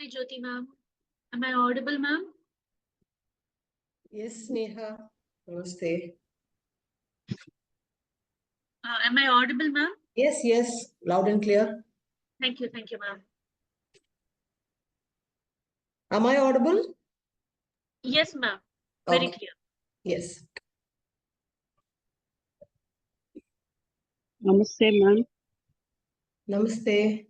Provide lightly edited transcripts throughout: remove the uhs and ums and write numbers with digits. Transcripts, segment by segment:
Hi, Jyoti ma'am. Am I audible, ma'am? Yes, Neha. Namaste. Am I audible, ma'am? Yes, yes. Loud and clear. Thank you, ma'am. Am I audible? Yes, ma'am. Very Okay. clear. Yes. Namaste, ma'am. Namaste.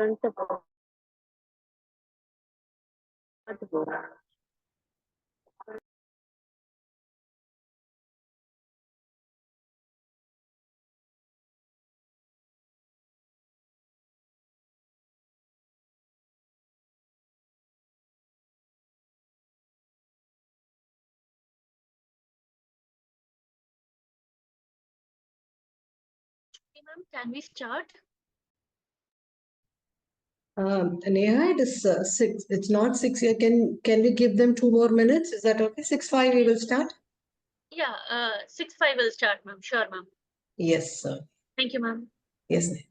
Okay, ma'am, can we start? Neha, it is 6. It's not 6 here. Can we give them 2 more minutes? Is that okay? 6:05 we will start? Yeah, 6:05 will start, ma'am. Sure, ma'am. Yes, sir. Thank you, ma'am. Yes, Neha.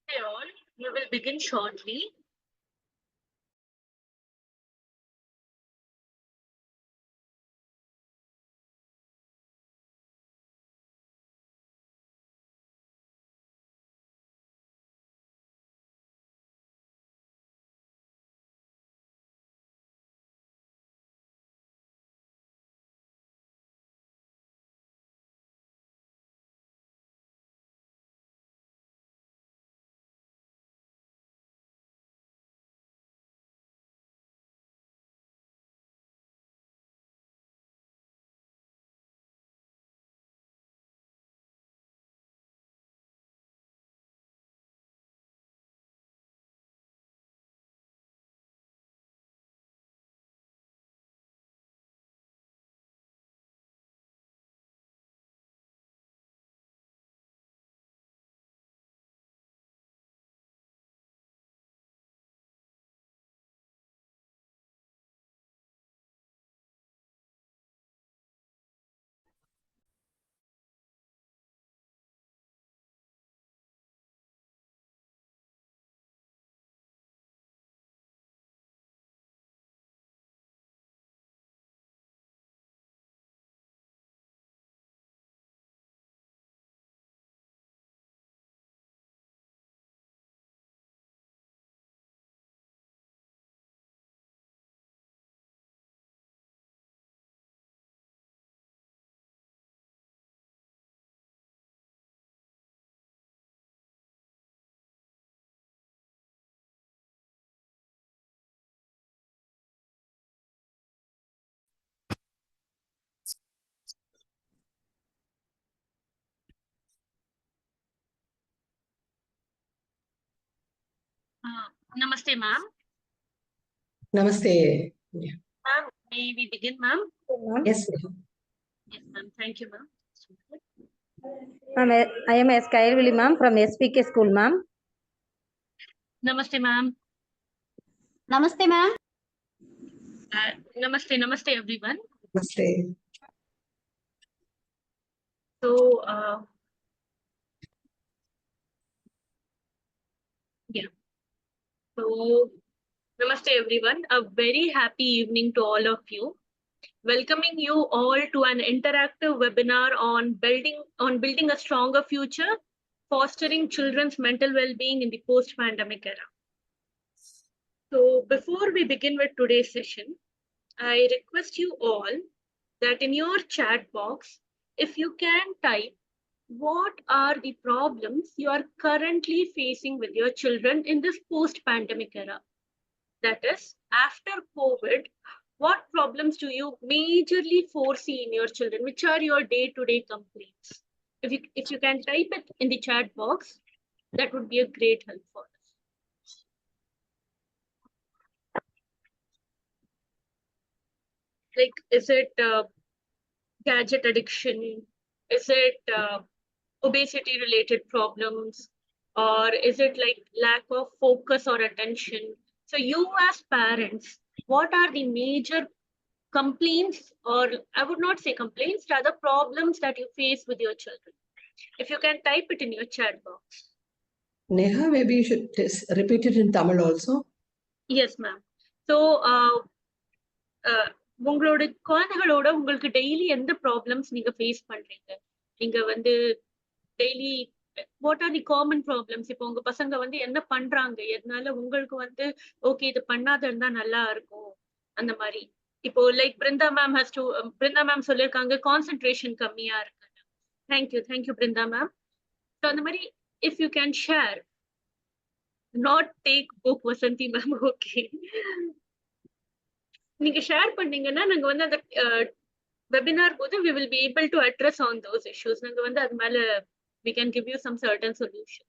Hey all, we will begin shortly. Namaste, ma'am. Namaste. Yeah. Ma'am, may we begin, ma'am? Yes. Yes, ma'am. Thank you, ma'am. Ma'am, I am S. Kairvili, ma'am, from SPK school, ma'am. Namaste, ma'am. Namaste, ma'am. Namaste, everyone. Namaste. So, yeah. So, namaste, everyone. A very happy evening to all of you. Welcoming you all to an interactive webinar on building a stronger future, fostering children's mental well-being in the post-pandemic era. So, before we begin with today's session, I request you all that in your chat box, if you can type what are the problems you are currently facing with your children in this post-pandemic era? That is, after COVID, what problems do you majorly foresee in your children? Which are your day-to-day complaints? If you can type it in the chat box, that would be a great help for us. Like, is it gadget addiction? Is it obesity related problems? Or is it like lack of focus or attention? So you as parents, what are the major complaints, or I would not say complaints, rather problems that you face with your children? If you can type it in your chat box. Neha, maybe you should repeat it in Tamil also. Yes, ma'am. So, உங்களோட குழந்தைகளோட உங்களுக்கு daily எந்த problems நீங்க face பண்றீங்க? நீங்க வந்து daily what are the common problems? இப்போ உங்க பசங்க வந்து என்ன பண்றாங்க? எதனால உங்களுக்கு வந்து ஓகே இது பண்ணாத இருந்தா நல்லா இருக்கும் அந்த மாதிரி. இப்போ லைக் பிருந்தா மேம் சொல்லியிருக்காங்க கான்சென்ட்ரேஷன் கம்மியா இருக்கு. Thank you Brinda ma'am. ஸோ அந்த மாதிரி if you can share, not take book Vasanthi ma'am, okay, நீங்க ஷேர் பண்ணீங்கன்னா நாங்க வந்து அந்த webinar போது we will be able to address on those issues. நாங்க வந்து அது மேல we can give you some certain solutions.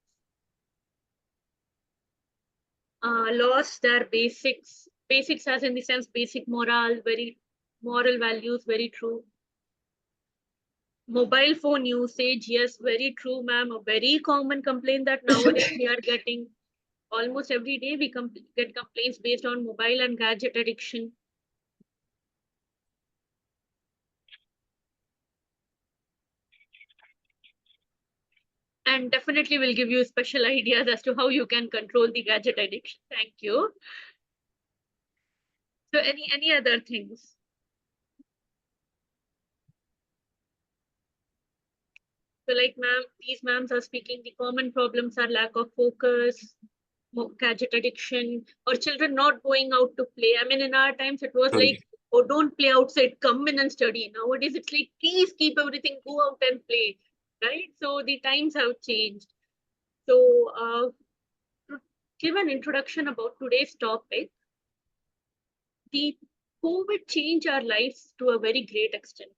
Lost their basics as in the sense basic moral values, very true. Mobile phone usage, yes, very true, ma'am. A very common complaint that nowadays we are getting. Almost every day we get complaints based on mobile and gadget addiction. And definitely will give you special ideas as to how you can control the gadget addiction. Thank you. So any other things? So like ma'am, these ma'ams are speaking, the common problems are lack of focus, gadget addiction, or children not going out to play. I mean, in our times, it was like, oh, don't play outside, come in and study. Nowadays, it's like, please keep everything, go out and play, right? So the times have changed. So to give an introduction about today's topic, the COVID changed our lives to a very great extent.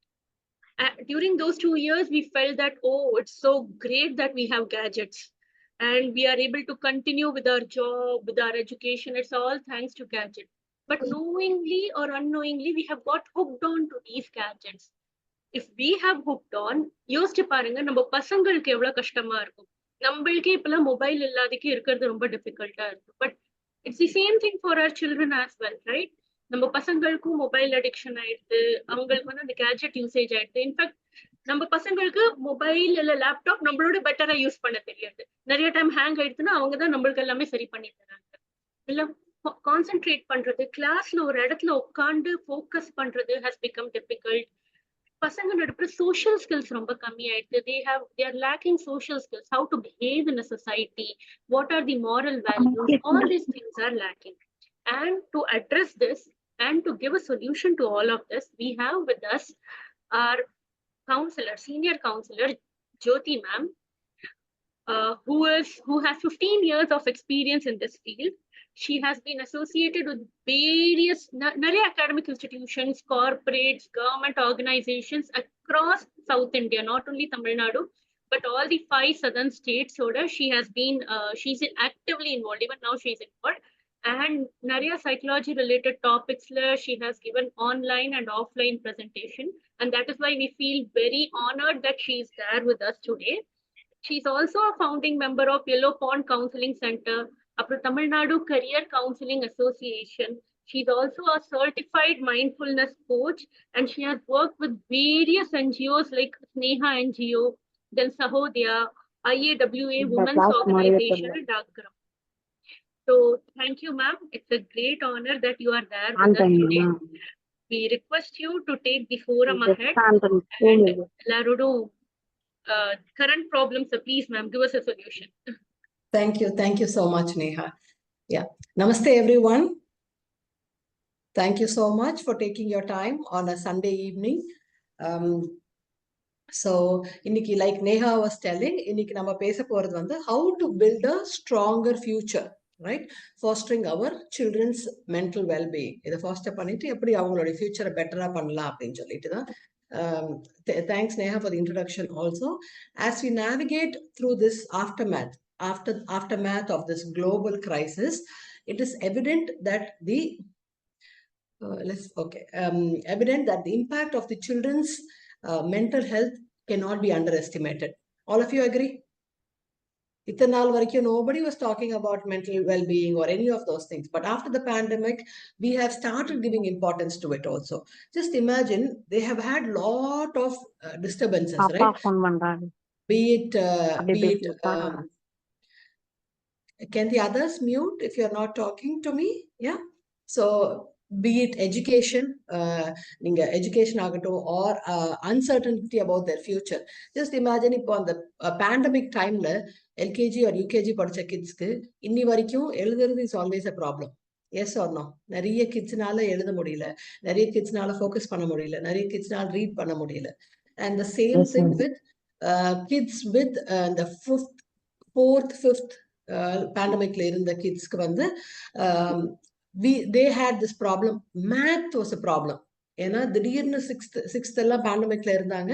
During those 2 years, we felt that, oh, it's so great that we have gadgets and we are able to continue with our job, with our education. It's all thanks to gadgets. But knowingly or unknowingly, we have got hooked on to these gadgets. If we have hooked on, யோசிச்சு பாருங்க நம்ம பசங்களுக்கு எவ்வளவு கஷ்டமா இருக்கும். நம்மளுக்கே இப்பெல்லாம் mobile இல்லாதக்கு இருக்கிறது ரொம்ப டிஃபிகல்ட்டா இருக்கு. But it's the same thing for our children as well, right? நம்ம பசங்களுக்கும் மொபைல் அடிக்ஷன் ஆயிடுது, அவங்களுக்கு வந்து அந்த கேஜெட் யூசேஜ் ஆயிடுது. இன்ஃபேக்ட் நம்ம பசங்களுக்கு மொபைல் இல்ல லேப்டாப் நம்மளோட பெட்டரா யூஸ் பண்ண தெரியாது. நிறைய டைம் ஹேங் ஆயிடுச்சுன்னா அவங்க தான் நம்மளுக்கு எல்லாமே சரி பண்ணி தராங்க. இல்ல கான்சென்ட்ரேட் பண்றது, கிளாஸ்ல ஒரு இடத்துல உட்காந்து ஃபோக்கஸ் பண்றது ஹஸ் பிகம் டிஃபிகல்ட். பசங்களோட இருக்கிற சோஷியல் ஸ்கில்ஸ் ரொம்ப கம்மி ஆயிடுது. they are lacking social skills, how to behave in a society, what are the moral values, all these things are lacking. And to address this and to give a solution to all of this, we have with us our senior counselor Jyoti ma'am, who has 15 years of experience in this field. She has been associated with various academic institutions, corporates, government organizations across South India, not only Tamil Nadu, but all the 5 southern states. She's actively involved. Even now she's involved. And Narya psychology related topics, she has given online and offline presentation. And that is why we feel very honored that she is there with us today. She's also a founding member of Yellow Pond Counseling Center, Tamil Nadu Career Counseling Association. She's also a certified mindfulness coach, and she has worked with various NGOs like Sneha NGO, then Sahodya, IAWA Women's Organization, and Agram. So thank you, ma'am. It's a great honor that you are there with us today. We request you to take the forum ahead and Larudo. Current problems, please, ma'am, give us a solution. Thank you so much, Neha. Yeah, namaste everyone. Thank you so much for taking your time on a Sunday evening. So இன்னைக்கு like Neha was telling, இன்னைக்கு நம்ம பேச போறது வந்து how to build a stronger future, right? Fostering our children's mental well-being. இதை foster பண்ணிட்டு எப்படி அவங்களுடைய ஃபியூச்சரை பெட்டரா பண்ணலாம் அப்படின்னு சொல்லிட்டு தான். Thanks Neha for the introduction also. As we navigate through this aftermath of this global crisis, it is evident that evident that the impact of the children's mental health cannot be underestimated. All of you agree? Nobody was talking about mental well-being or any of those things. But after the pandemic, we have started giving importance to it also. Just imagine, they have had lot of disturbances, right? Be it, can the others mute if you're not talking to me? Yeah. So be it education, education or uncertainty about their future. Just imagine upon the pandemic time, LKG or UKG படிச்ச kidsக்கு இன்னி வரைக்கும் எழுதுறது is always a problem. Yes or no? நிறைய kidsனால எழுத முடியல, நிறைய kidsனால focus பண்ண முடியல, நிறைய kidsனால read பண்ண முடியல. And the same thing with kids with the fourth, fifth pandemic இருந்த kidsக்கு வந்து they had this problem. Math was a problem. ஏன்னா திடீர்னு சிக்ஸ்த் எல்லாம் பேண்டமிக்ல இருந்தாங்க.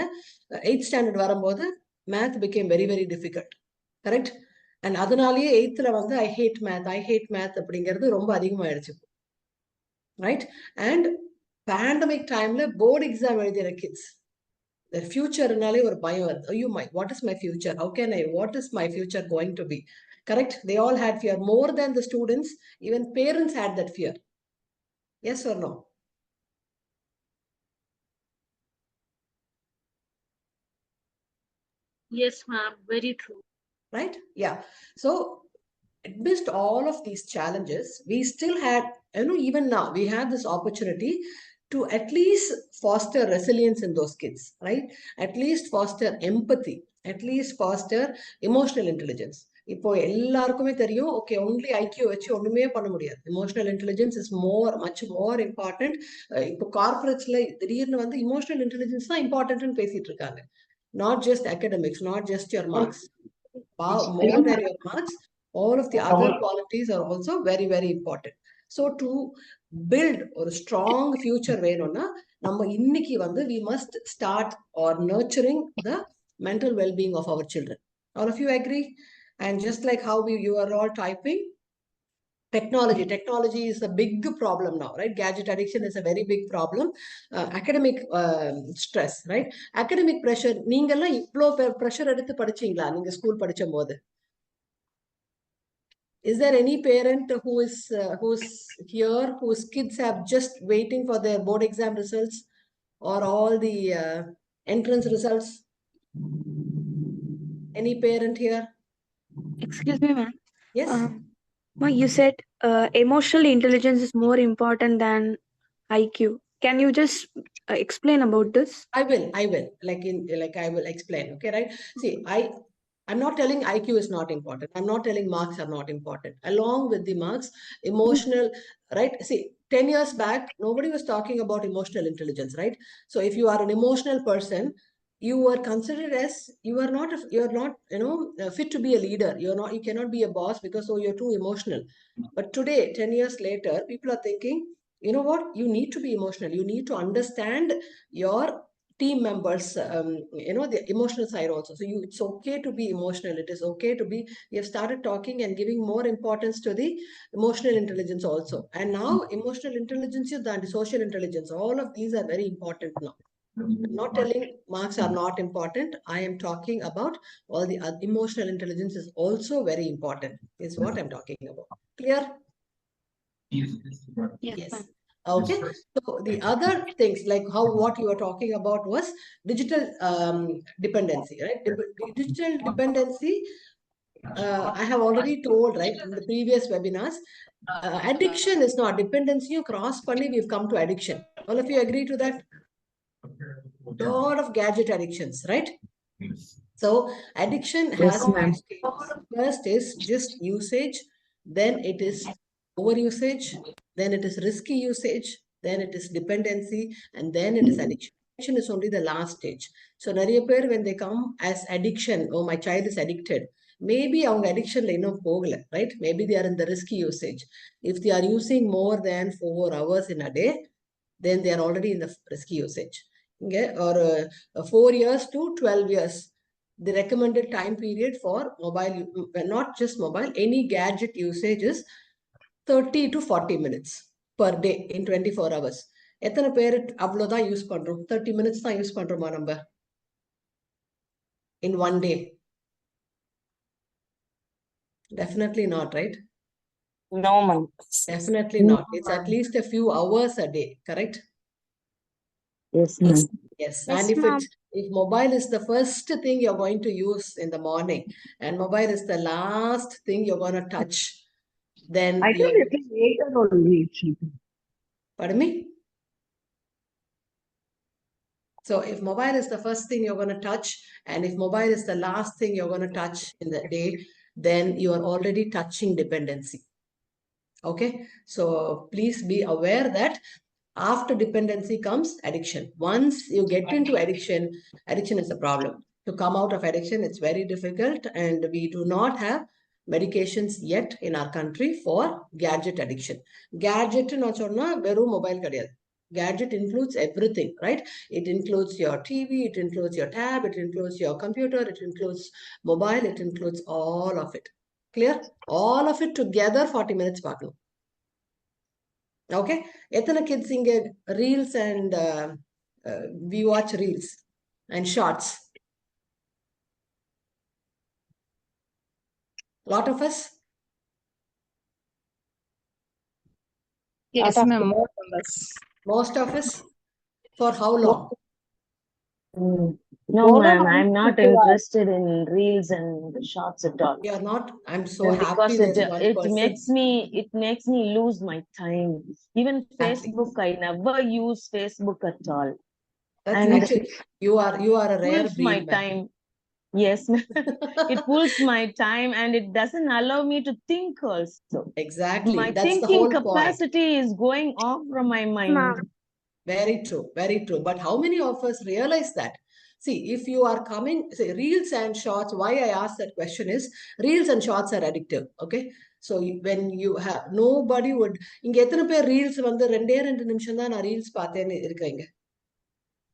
8th ஸ்டாண்டர்ட் வரும்போது math became very very difficult. Correct? And அதனாலேயே 8th வந்து ஐ ஹேட் மேத் அப்படிங்கிறது ரொம்ப அதிகமாயிடுச்சு. ரைட்? அண்ட் பேண்டமிக் டைம்ல போர்டு எக்ஸாம் எழுதிற கிட்ஸ், their future-னாலே ஒரு பயம் வருது. what is my future? What is my future going to be? Correct? They all had fear. More than the students, even parents had that fear. Yes or no? Yes, ma'am. Very true. Right? Yeah. So amidst all of these challenges, we still had, even now, we have this opportunity to at least foster resilience in those kids, right? At least foster empathy, at least foster emotional intelligence. இப்போ எல்லாருக்குமே தெரியும், okay, only IQ வச்சு ஒண்ணுமே பண்ண முடியாது. Emotional intelligence is much more important. இப்போ கார்பரேட்ஸ்ல திடீர்னு வந்து இமோஷனல் இன்டெலிஜென்ஸ் தான் இம்பார்ட்டன்ட்னு பேசிட்டு இருக்காங்க. Not just academics, not just your marks. More than your marks, all of the other qualities are also very very important. So to build a strong future வேணும்னா நம்ம இன்னைக்கு வந்து we must start or nurturing the mental well-being of our children. All of you agree? And just like how you are all typing, technology is a big problem now, right? Gadget addiction is a very big problem. Academic stress, right? Academic pressure, நீங்கெல்லாம் இவ்ளோ pressure எடுத்து படிச்சீங்களா நீங்க school படிக்கும்போது? Is there any parent who's here whose kids have just waiting for their board exam results or all the entrance results? Any parent here? Excuse me, ma'am. Yes. You said emotional intelligence is more important than IQ. Can you just explain about this? I will. I will explain. Okay, right? See, I'm not telling IQ is not important. I'm not telling marks are not important. Along with the marks, emotional, right? See, 10 years back, nobody was talking about emotional intelligence, right? So if you are an emotional person, you are considered as you're not fit to be a leader. You cannot be a boss because you're too emotional. But today, 10 years later, people are thinking, you know what? You need to be emotional. You need to understand your team members, the emotional side also. So it's okay to be emotional. It is okay to be, we have started talking and giving more importance to the emotional intelligence also. And now emotional intelligence and the social intelligence, all of these are very important now. I'm not telling marks are not important. I am talking about all the emotional intelligence is also very important, is what I'm talking about. Clear? Yes. Okay. So the other things like what you were talking about was digital dependency, right? Digital dependency, I have already told, right, in the previous webinars, addiction is not dependency. You cross panni, we've come to addiction. All of you agree to that? Lot of gadget addictions, right? So addiction has five stages. First is just usage, then it is overusage, then it is risky usage, then it is dependency, and then it is addiction. Addiction is only the last stage. So nariya per when they come as addiction, oh, my child is addicted, maybe அவங்க அடிக்ஷன்ல இன்னும் போகல, right? Maybe they are in the risky usage. If they are using more than 4 hours in a day, then they are already in the risky usage. Okay? Or 4 years to 12 years, the recommended time period for mobile, not just mobile, any gadget usage is 30 to 40 minutes per day in 24 hours. எத்தனை பேர் அவ்வளோதான் use பண்றோம்? 30 minutes தான் use பண்றோமா நம்ம in one day? Definitely not, right? No, ma'am. Definitely not. It's at least a few hours a day, correct? Yes, ma'am. Yes. Yes, And ma'am. if mobile is the first thing you're going to use in the morning and mobile is the last thing you're going to touch, then I you're, think it is later only. pardon me? So if mobile is the first thing you're going to touch, and if mobile is the last thing you're going to touch in the day, then you are already touching dependency. Okay, so please be aware that after dependency comes addiction. Once you get into addiction, addiction is a problem. To come out of addiction, it's very difficult, and we do not have medications yet in our country for gadget addiction. Gadget na sonna veru mobile kadiyadu. Gadget includes everything, right? It includes your TV, it includes your tab, it includes your computer, it includes mobile, it includes all of it. Clear? All of it together 40 minutes பார்க்கணும். Okay, எத்தனை kids இங்க reels and we watch reels and shorts? Lot of us? Yes, ma'am. More of us. Most of us? For how long? No, More than ma'am. I'm not 150 hours. interested in reels and shorts at all. You are not? I'm so And happy because there's one it person. makes me lose my time. Even Exactly. Facebook, I never use Facebook at all. That's And actually, you are a rare pulls my breed, man. time. Yes, it pulls my time and it doesn't allow me to think also. Exactly. My That's the thinking whole point. capacity is going off from my mind. Ma'am. Very true, very true. But how many of us realize that? See, if you are coming, say, reels and shorts, why I asked that question is, reels and shorts are addictive, okay? So when you have, nobody would, இங்க எத்தனை பேர் reels வந்து 2 நிமிஷம் தான் நான் reels பார்த்தேன்னு இருக்கீங்க?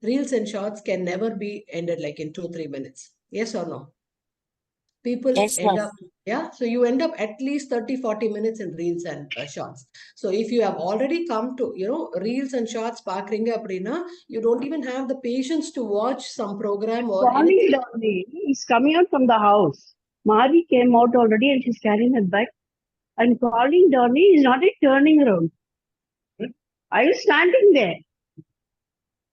Reels and shorts can never be ended like in 2-3 minutes. Yes or no? People Yes, end ma'am. up, yeah, so you end up at least 30-40 minutes in reels and shorts. So if you have already come to, reels and shorts பார்க்கறீங்க அப்படின்னா, you don't even have the patience to watch some program or Calling anything. Donny is coming out from the house. Mari came out already and she's carrying her bag. And calling Donny is not a turning around. I was standing there.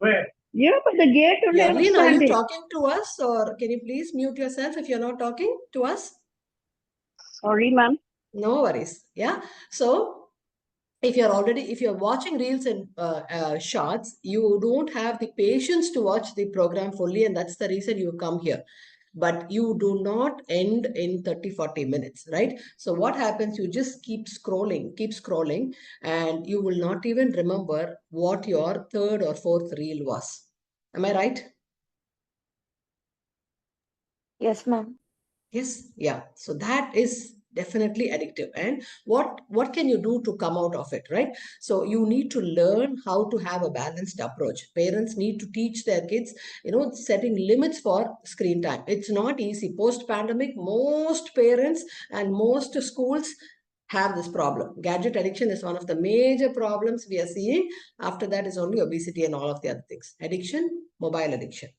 Where? Yeah, but the gate only I was Yarleen, are you standing. talking to us, or can you please mute yourself if you're not talking to us? Sorry, ma'am. No worries. Yeah. So if you're watching reels and shorts, you don't have the patience to watch the program fully, and that's the reason you come here. But you do not end in 30-40 minutes, right? So what happens, you just keep scrolling, and you will not even remember what your third or fourth reel was. Am I right? Yes, ma'am. Yes. Yeah. So that is definitely addictive. And what can you do to come out of it, right? So you need to learn how to have a balanced approach. Parents need to teach their kids, setting limits for screen time. It's not easy. Post pandemic, most parents and most schools have this problem. Gadget addiction is one of the major problems we are seeing. After that is only obesity and all of the other things. Addiction, mobile addiction.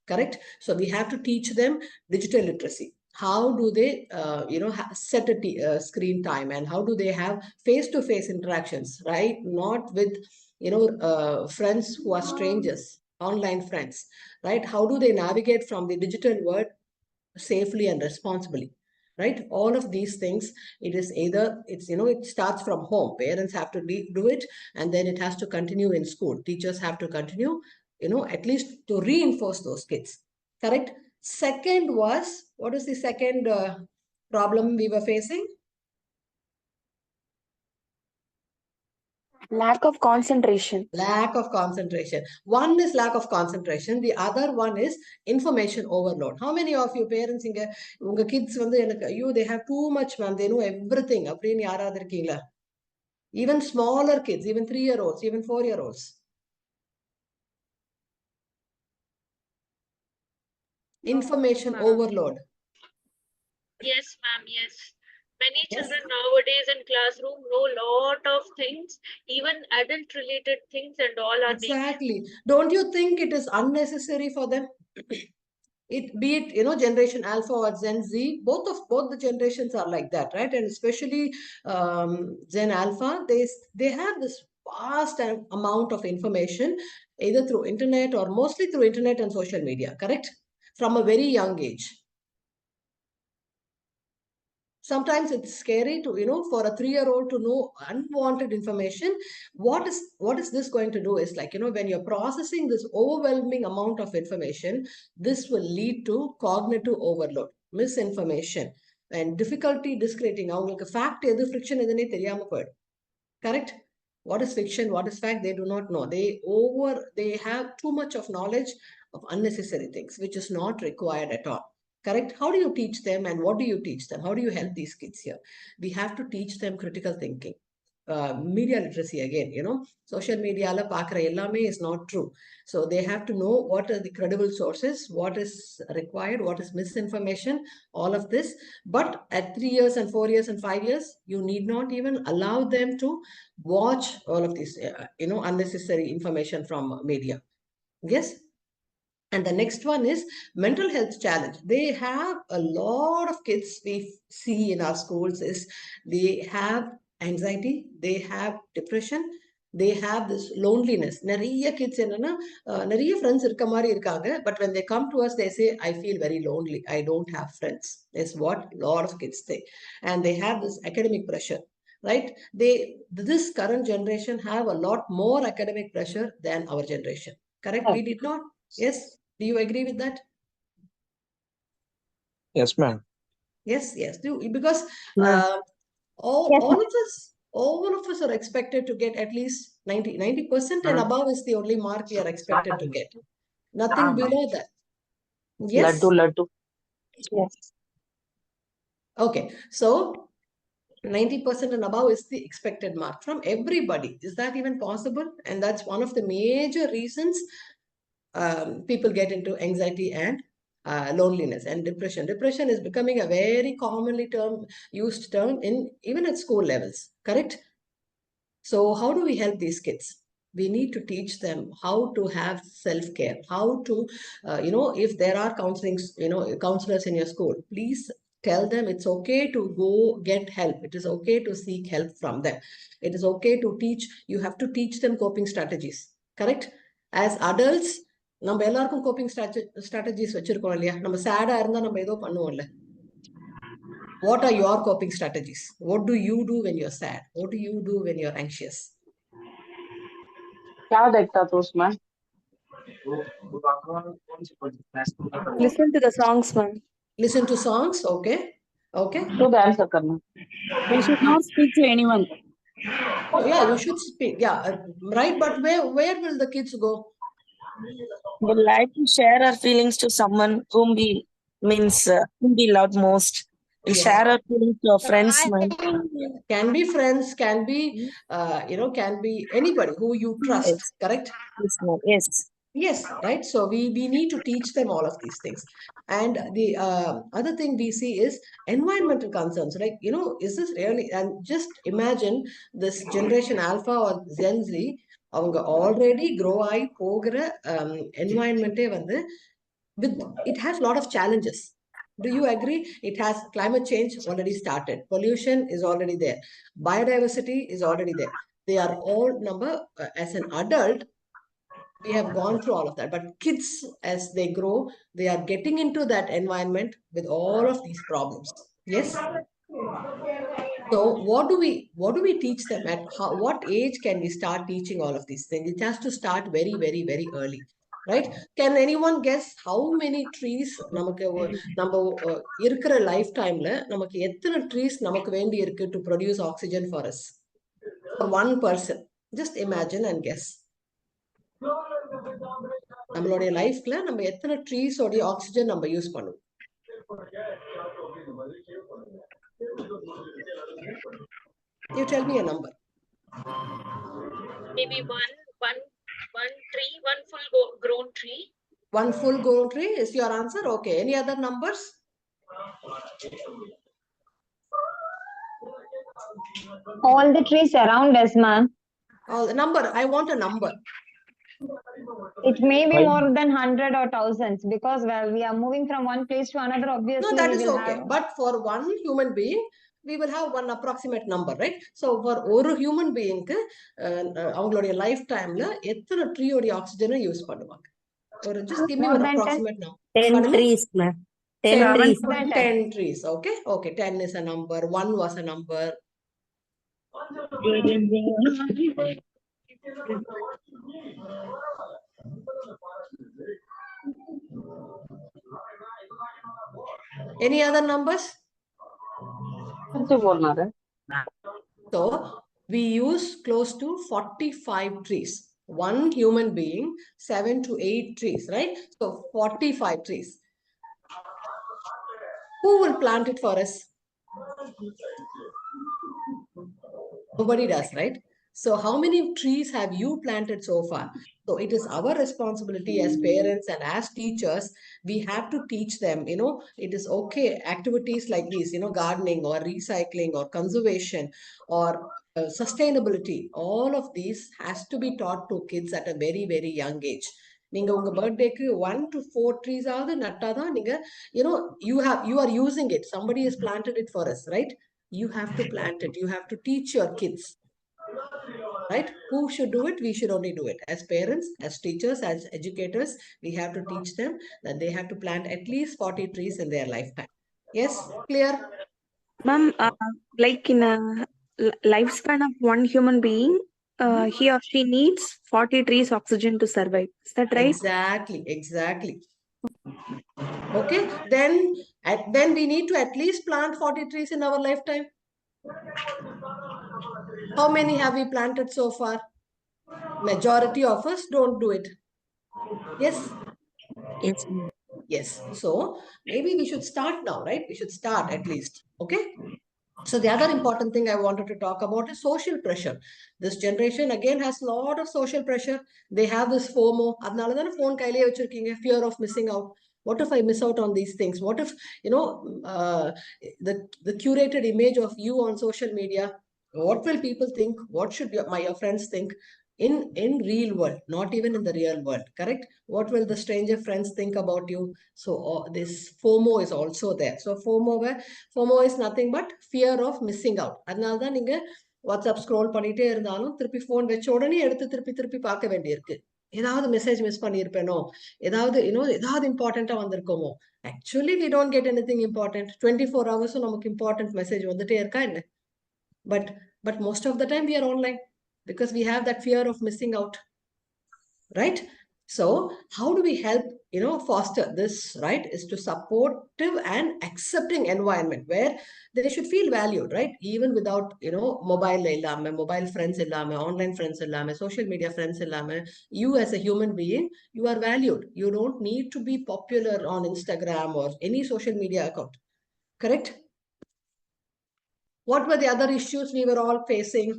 Correct? So we have to teach them digital literacy. How do they, set a screen time, and how do they have face-to-face interactions, right? Not with, friends who are strangers, online friends, right? How do they navigate from the digital world safely and responsibly, right? All of these things, it starts from home. Parents have to do it, and then it has to continue in school. Teachers have to continue, at least to reinforce those kids. Correct? Second was, what is the second problem we were facing? Lack of concentration. Lack of concentration. One is lack of concentration. The other one is information overload. How many of you parents unga kids they have too much, man. They know everything. Even smaller kids, even 3-year-olds, even 4-year-olds. Information overload. Yes, ma'am. Yes. Many children nowadays in classroom know lot of things, even adult related things and all are being. Exactly. Don't you think it is unnecessary for them? Be it Generation Alpha or Gen Z, both the generations are like that, right? And especially Gen Alpha, they have this vast amount of information either through internet or mostly through internet and social media, correct? From a very young age. Sometimes it's scary to, for a 3-year-old to know unwanted information. What is this going to do is like, when you're processing this overwhelming amount of information, this will lead to cognitive overload, misinformation, and difficulty discrediting. அவங்களுக்கு fact எது friction எதுனே தெரியாம போயிடும். Correct? What is fiction? What is fact? They do not know. They have too much of knowledge of unnecessary things, which is not required at all. Correct? How do you teach them and what do you teach them? How do you help these kids here? We have to teach them critical thinking. Media literacy again, social media is not true. So they have to know what are the credible sources, what is required, what is misinformation, all of this. But at 3 years and 4 years and 5 years, you need not even allow them to watch all of this, unnecessary information from media. Yes. And the next one is mental health challenge. They have a lot of kids we see in our schools is they have anxiety, they have depression, they have this loneliness. Nariya kids nariya friends irka mari irukanga, but when they come to us they say I feel very lonely, I don't have friends. Is what a lot of kids say. And they have this academic pressure, right? This current generation have a lot more academic pressure than our generation. Correct? We did not. Yes. Do you agree with that? Yes, ma'am. Yes, because Ma'am. all of us are expected to get at least 90% and above is the only mark we are expected to get. Nothing below that. Yes. Laddu. Yes. Okay. So 90% and above is the expected mark from everybody. Is that even possible? And that's one of the major reasons people get into anxiety and loneliness and depression. Depression is becoming a very commonly used term in even at school levels, correct? So how do we help these kids? We need to teach them how to have self-care, how to, if there are counselors in your school, please tell them it's okay to go get help. It is okay to seek help from them. It is okay to teach. You have to teach them coping strategies, correct? As adults, நம்ம எல்லாருக்கும் coping strategies வச்சிருக்கோம் இல்லையா? நம்ம சேடா இருந்தா நம்ம ஏதோ பண்ணுவோம்ல. What are your coping strategies? What do you do when you're sad? What do you do when you're anxious? क्या देखता तो उसमें? Listen to the songs, ma'am. Listen to songs, okay? Okay. तो आंसर करना. We should not speak to anyone. Oh, yeah, you should speak. Yeah, right. But where will the kids go? We like to share our feelings to someone whom we love most. We share our feelings to our friends. Can be friends, can be can be anybody who you trust. Yes. Correct? Yes. Yes, right. So we need to teach them all of these things. And the other thing we see is environmental concerns. Like, is this really? And just imagine this generation Alpha or Gen Z, அவங்க already grow ஆகி போகிற environment it has a lot of challenges. Do you agree? It has climate change already started. Pollution is already there. Biodiversity is already there. They are all as an adult, we have gone through all of that. But kids, as they grow, they are getting into that environment with all of these problems. Yes. So what do we teach them at what age can we start teaching all of these things? It has to start very, very, very early, right? Can anyone guess how many trees நம்ம இருக்கிற life டைம்ல நமக்கு எத்தனை trees நமக்கு வேண்டி இருக்கு to produce oxygen for us, for one person? Just imagine and guess. நம்மளுடைய லைஃப்ல நம்ம எத்தனை ட்ரீஸ் உடைய ஆக்சிஜன் நம்ம யூஸ் பண்ணுவோம்? You tell me a number. Maybe one tree, one full grown tree. One full grown tree is your answer? Okay. Any other numbers? All the trees around us, ma'am. The number. I want a number. It may be more than 100 or thousands because while we are moving from one place to another, obviously No, that we is will okay. have. But for one human being, we will have one approximate number, right? So for ஒரு human being க்கு அவங்களுடைய life டைம்ல எத்தனை tree உடைய ஆக்சிஜனை use பண்ணுவாங்க? ஒரு just give me More one than 10? approximate number. 10 trees, ma'am. 10 10 trees. 10 trees. Okay. Okay. 10 is a number. 1 was a number. Any other numbers? So we use close to 45 trees. One human being, 7 to 8 trees, right? So 45 trees. Who will plant it for us? Nobody does, right? So how many trees have you planted so far? So it is our responsibility as parents and as teachers, we have to teach them, it is okay. Activities like these, gardening or recycling or conservation or sustainability, all of these has to be taught to kids at a very, very young age. நீங்க உங்க பர்த்டேக்கு 1 to 4 trees ஆவது நட்டாதான் நீங்க you are using it. Somebody has planted it for us, right? You have to plant it. You have to teach your kids, right? Who should do it? We should only do it. As parents, as teachers, as educators, we have to teach them that they have to plant at least 40 trees in their lifetime. Yes, clear? Ma'am, like in a lifespan of one human being, he or she needs 40 trees oxygen to survive. Is that right? Exactly. Okay, then we need to at least plant 40 trees in our lifetime. How many have we planted so far? Majority of us don't do it. Yes? Yes. Yes. So maybe we should start now, right? We should start at least. Okay. So the other important thing I wanted to talk about is social pressure. This generation again has a lot of social pressure. They have this FOMO. Fear of missing out. What if I miss out on these things? What if, the curated image of you on social media, what will people think? What should your friends think? In real world, not even in the real world, correct? What will the stranger friends think about you? So this FOMO is also there. So FOMO is nothing but fear of missing out. அதனால தான் நீங்க WhatsApp scroll பண்ணிட்டே இருந்தாலும் திருப்பி phone வச்ச உடனே எடுத்து திருப்பி பார்க்க வேண்டியிருக்கு. ஏதாவது மெசேஜ் மிஸ் பண்ணியிருப்பேனோ, ஏதாவது இம்பார்ட்டண்டா வந்திருக்கோமோ? Actually we don't get anything important. 24 hours நமக்கு important மெசேஜ் வந்துட்டே இருக்கா என்ன? But most of the time we are online because we have that fear of missing out, right? So how do we help foster this, right? Is to supportive and accepting environment where they should feel valued, right? Even without mobile friends illame, online friends illame, social media friends illame, you as a human being, you are valued. You don't need to be popular on Instagram or any social media account, correct? What were the other issues we were all facing?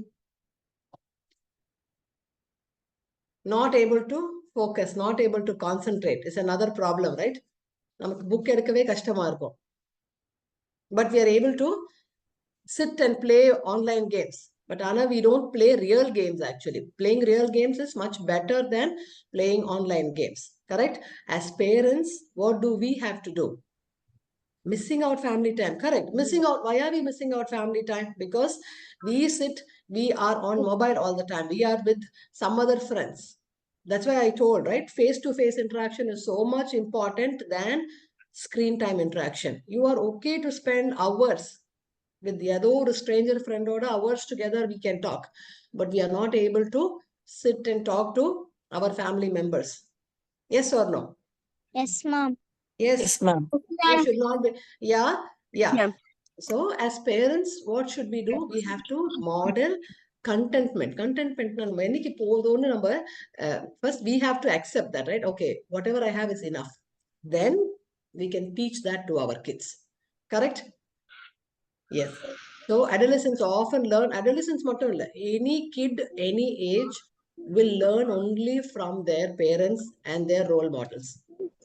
Not able to focus, not able to concentrate is another problem, right? நமக்கு book எடுக்கவே கஷ்டமா இருக்கும். But we are able to sit and play online games. But Anna, we don't play real games actually. Playing real games is much better than playing online games, correct? As parents, what do we have to do? Missing out family time, correct? Missing out. Why are we missing out family time? Because we are on mobile all the time. We are with some other friends. That's why I told, right? Face-to-face interaction is so much important than screen time interaction. You are okay to spend hours with the other stranger friend order, hours together we can talk. But we are not able to sit and talk to our family members. Yes or no? Yes, ma'am. Yes, Yes, ma'am. we should not be. Yeah. Yeah. So as parents, what should we do? We have to model contentment நம்ம என்னைக்கு போதும்னு நம்ம first we have to accept that, right? Okay, whatever I have is enough. Then we can teach that to our kids. Correct? Yes. So adolescents often learn, adolescents மட்டும் இல்ல, any kid, any age will learn only from their parents and their role models.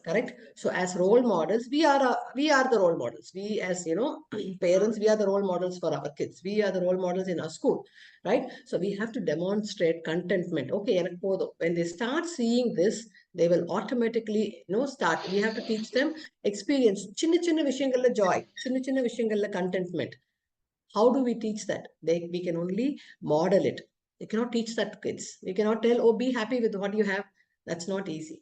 Correct? So as role models, we are the role models. We, as you know, parents, we are the role models for our kids. We are the role models in our school, right? So we have to demonstrate contentment. Okay, எனக்கு போதும். When they start seeing this, they will automatically, start. We have to teach them experience. சின்ன சின்ன விஷயங்கள்ல joy, சின்ன சின்ன விஷயங்கள்ல contentment. How do we teach that? We can only model it. You cannot teach that to kids. We cannot tell, oh, be happy with what you have. That's not easy.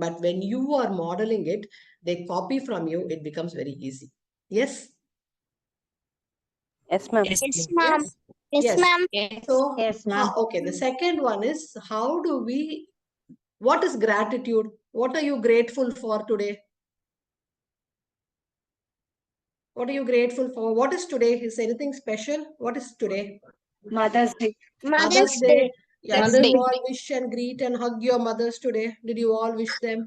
But when you are modeling it, they copy from you, it becomes very easy. Yes? Yes, ma'am. Yes, ma'am. Yes. Yes, ma'am. So, Yes, ma'am. okay, the second one is, what is gratitude? What are you grateful for today? What are you grateful for? What is today? Is anything special? What is today? Mother's Day. Mother's Day. Yeah, Mother's did Day. you all wish and greet and hug your mothers today? Did you all wish them?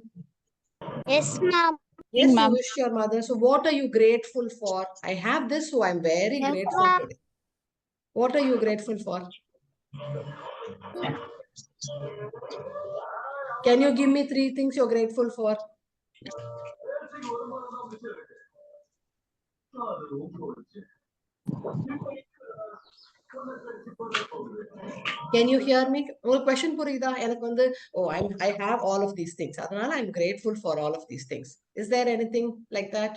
Yes, ma'am. Yes, you ma'am. wish your mother. So what are you grateful for? I have this, so I'm very Yes, grateful ma'am. today. What are you grateful for? Can you give me 3 things you're grateful for? Can you hear me? ஒரு question புரியுதா? எனக்கு வந்து, I have all of these things. அதனால I'm grateful for all of these things. Is there anything like that?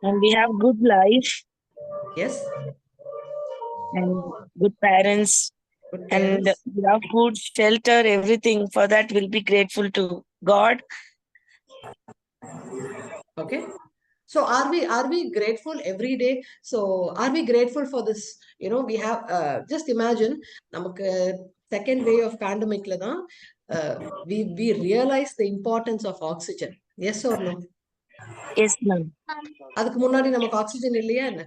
And we have good life Yes. and good parents. Good And parents. we have food, shelter, everything. For that, we'll be grateful to God. Okay. So are we grateful every day? So are we grateful for this? We have, just imagine, நமக்கு second wave of pandemic ல தான் we realize the importance of oxygen. Yes or no? Yes, ma'am. அதுக்கு முன்னாடி நமக்கு oxygen இல்லையா என்ன?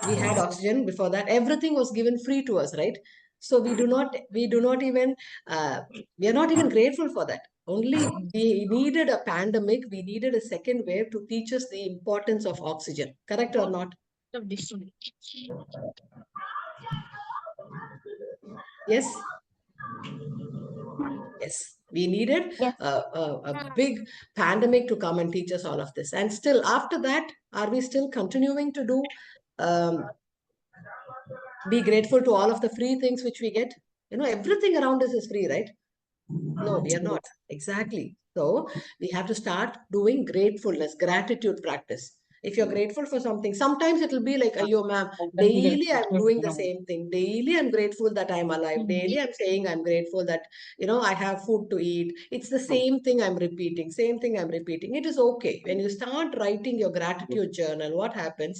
We had oxygen before that. Everything was given free to us, right? So we are not even grateful for that. Only we needed a pandemic, we needed a second wave to teach us the importance of oxygen. Correct or not? Yes. Yes, we needed Yes. a big pandemic to come and teach us all of this. And still, after that, are we still continuing to do, be grateful to all of the free things which we get? Everything around us is free, right? No, we are not. Exactly. So we have to start doing gratefulness, gratitude practice. If you're grateful for something, sometimes it will be like, yo, ma'am, daily I'm doing the same thing. Daily I'm grateful that I'm alive. Daily I'm saying I'm grateful that, I have food to eat. It's the same thing I'm repeating. Same thing I'm repeating. It is okay. When you start writing your gratitude journal, what happens?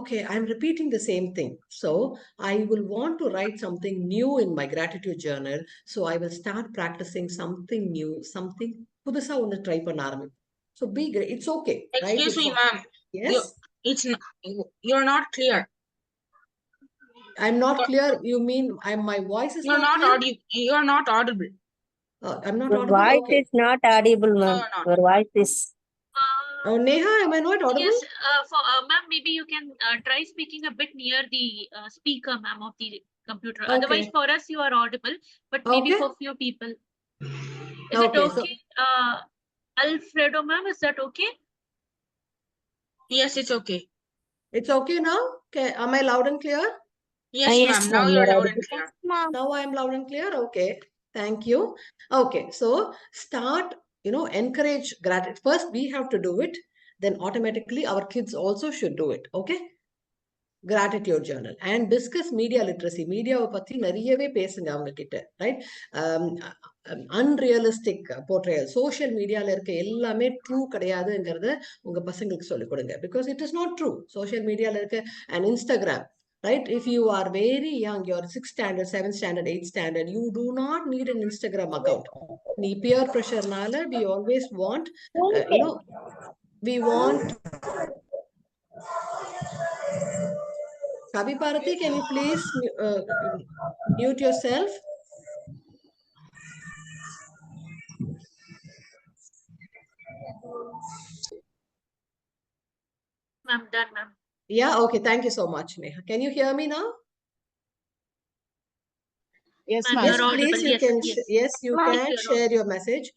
Okay, I'm repeating the same thing. So I will want to write something new in my gratitude journal. So I will start practicing something new, something புதுசா ஒன்னு try பண்ண ஆரம்பிப்பேன். So be great. It's okay, right? Excuse me, It's ma'am. Yes. You're not clear. I'm not clear. You mean my voice is You're not not clear? You're not audible. I'm not Your audible. voice Okay. is not audible, No, ma'am. you're not. Your voice is. Oh, Neha, am I not audible? Yes, for ma'am, maybe you can try speaking a bit near the speaker, ma'am, of the computer. Okay. Otherwise, for us, you are audible, but maybe Okay. for few people. Is it Okay, so okay? Alfredo, ma'am, is that okay? Yes, it's okay. it's okay now? Okay. Am I loud and clear? Yes, Yes, ma'am. Now ma'am, you're you're loud and audible. clear. Ma'am. Now I am loud and clear. Okay. Thank you. Okay. So start, encourage gratitude. First, we have to do it. Then automatically our kids also should do it. Okay. Gratitude journal and discuss media literacy. மீடியாவை பத்தி நிறையவே பேசுங்க அவங்க கிட்ட, right? Unrealistic portrayal, social மீடியால இருக்க எல்லாமே true கிடையாதுங்கிறத உங்க பசங்களுக்கு சொல்லிக் கொடுங்க. Because it is not true. Social மீடியால இருக்க and Instagram, right? If you are very young, you're 6th standard, 7th standard, 8th standard, you do not need an Instagram account. Peer pressure nala, we always want, we want Sabi Bharati, can you please mute yourself? Ma'am, done, ma'am. Yeah, okay. Thank you so much, Neha. Can you hear me now? Yes, Ma'am, ma'am. Yes, you're audible. please, you Yes, can, yes. yes, you Yes, can you're share audible. your message.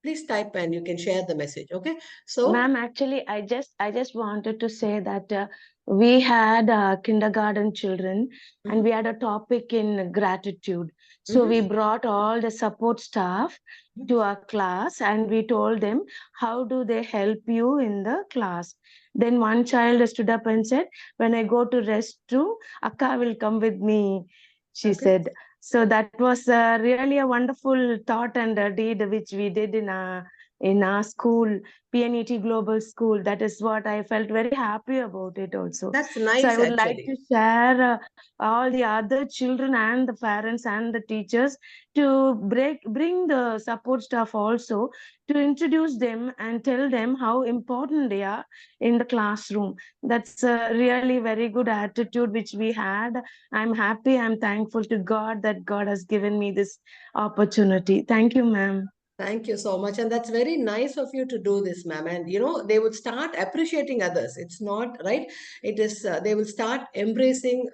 Please type and you can share the message. Okay. So, Ma'am, actually, I just wanted to say that we had kindergarten children and we had a topic in gratitude. So we brought all the support staff to our class and we told them how do they help you in the class. Then one child stood up and said, "When I go to restroom, Akka will come with me," she okay. said. So that was really a wonderful thought and a deed which we did in our school, PNET Global School. That is what I felt very happy about it also. That's So nice, I would like actually. to share all the other children and the parents and the teachers to bring the support staff also to introduce them and tell them how important they are in the classroom. That's a really very good attitude which we had. I'm happy, I'm thankful to God that God has given me this opportunity. Thank you, ma'am. Thank you so much. And that's very nice of you to do this, ma'am. And you know, they would start appreciating others. It's not right. It is, they will start embracing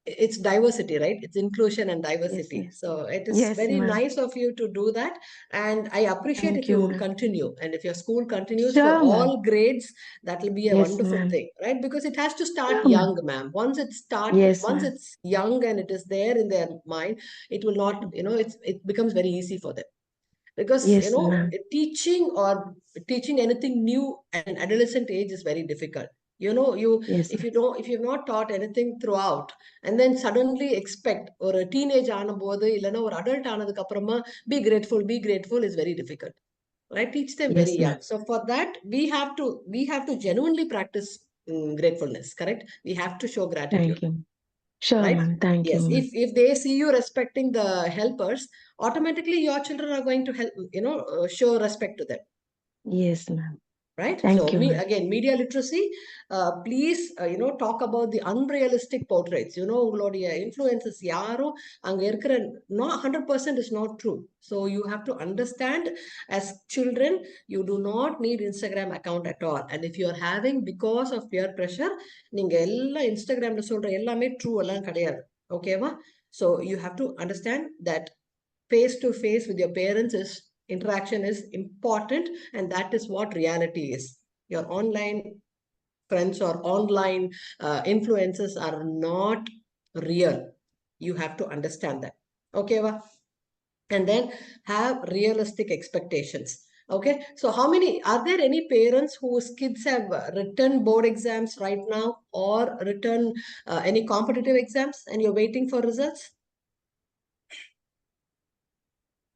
it's diversity, right? It's inclusion and diversity. Yes. So it is Yes, very ma'am. nice of you to do that. And I appreciate Thank if you you, would ma'am. continue. And if your school continues for Sure, ma'am. all grades, that will be a Yes, wonderful ma'am. thing, right? Because it has to start Sure, ma'am. young, ma'am. Once Yes, once ma'am. it's young and it is there in their mind, it will not, you know, it becomes very easy for them. Because you Yes, know, ma'am. teaching anything new at an adolescent age is very difficult. You know, Yes, if you've not taught anything throughout and then suddenly expect or a teenage ஆனபோது இல்லைன்னா ஒரு adult ஆனதுக்கு அப்புறமா be grateful is very difficult, right? Teach them yes, very young. ma'am. So for that we have to genuinely practice gratefulness, correct? We have to show gratitude, Thank you. Sure, right? ma'am. Thank you, Yes, ma'am. if they see you respecting the helpers, automatically your children are going to help, you know, show respect to them, Yes, ma'am. right? Thank So you, ma'am. again, media literacy, please, you know, talk about the unrealistic portraits. You know, உங்களுடைய influences யாரும் அங்க இருக்கிற not 100% is not true. So you have to understand, as children, you do not need Instagram account at all. And if you are having because of peer pressure, நீங்க எல்லா இன்ஸ்டாகிராம்ல சொல்ற எல்லாமே true எல்லாம் கிடையாது. ஓகேவா? So you have to understand that face to face with your parents is interaction is important, and that is what reality is. Your online friends or online influences are not real. You have to understand that. Okay, va? And then have realistic expectations. Okay, so how many are there any parents whose kids have written board exams right now or written any competitive exams and you're waiting for results?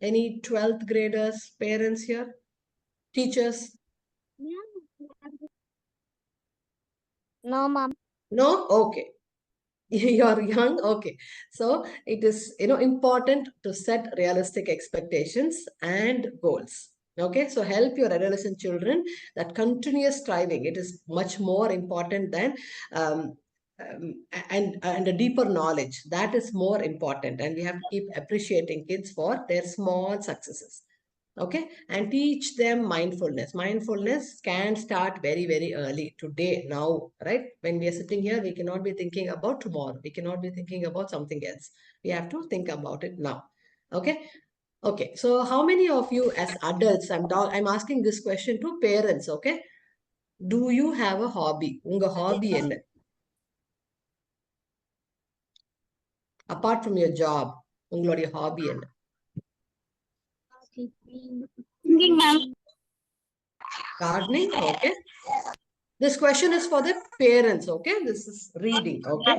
Any 12th graders, parents here? Teachers? No, ma'am. No? Okay. You're young. Okay. So it is, you know, important to set realistic expectations and goals. Okay. So help your adolescent children. That continuous striving, it is much more important than um, and a deeper knowledge. That is more important. And we have to keep appreciating kids for their small successes. Okay, and teach them mindfulness can start very, very early today, now, right? When we are sitting here, we cannot be thinking about tomorrow, we cannot be thinking about something else. We have to think about it now. Okay. Okay, so how many of you as adults, I'm asking this question to parents. Okay, do you have a hobby? Unga hobby enna? Apart from your job, ungalodia hobby enna? Singing, ma'am. Gardening. Okay, this question is for the parents. Okay, this is reading. Okay.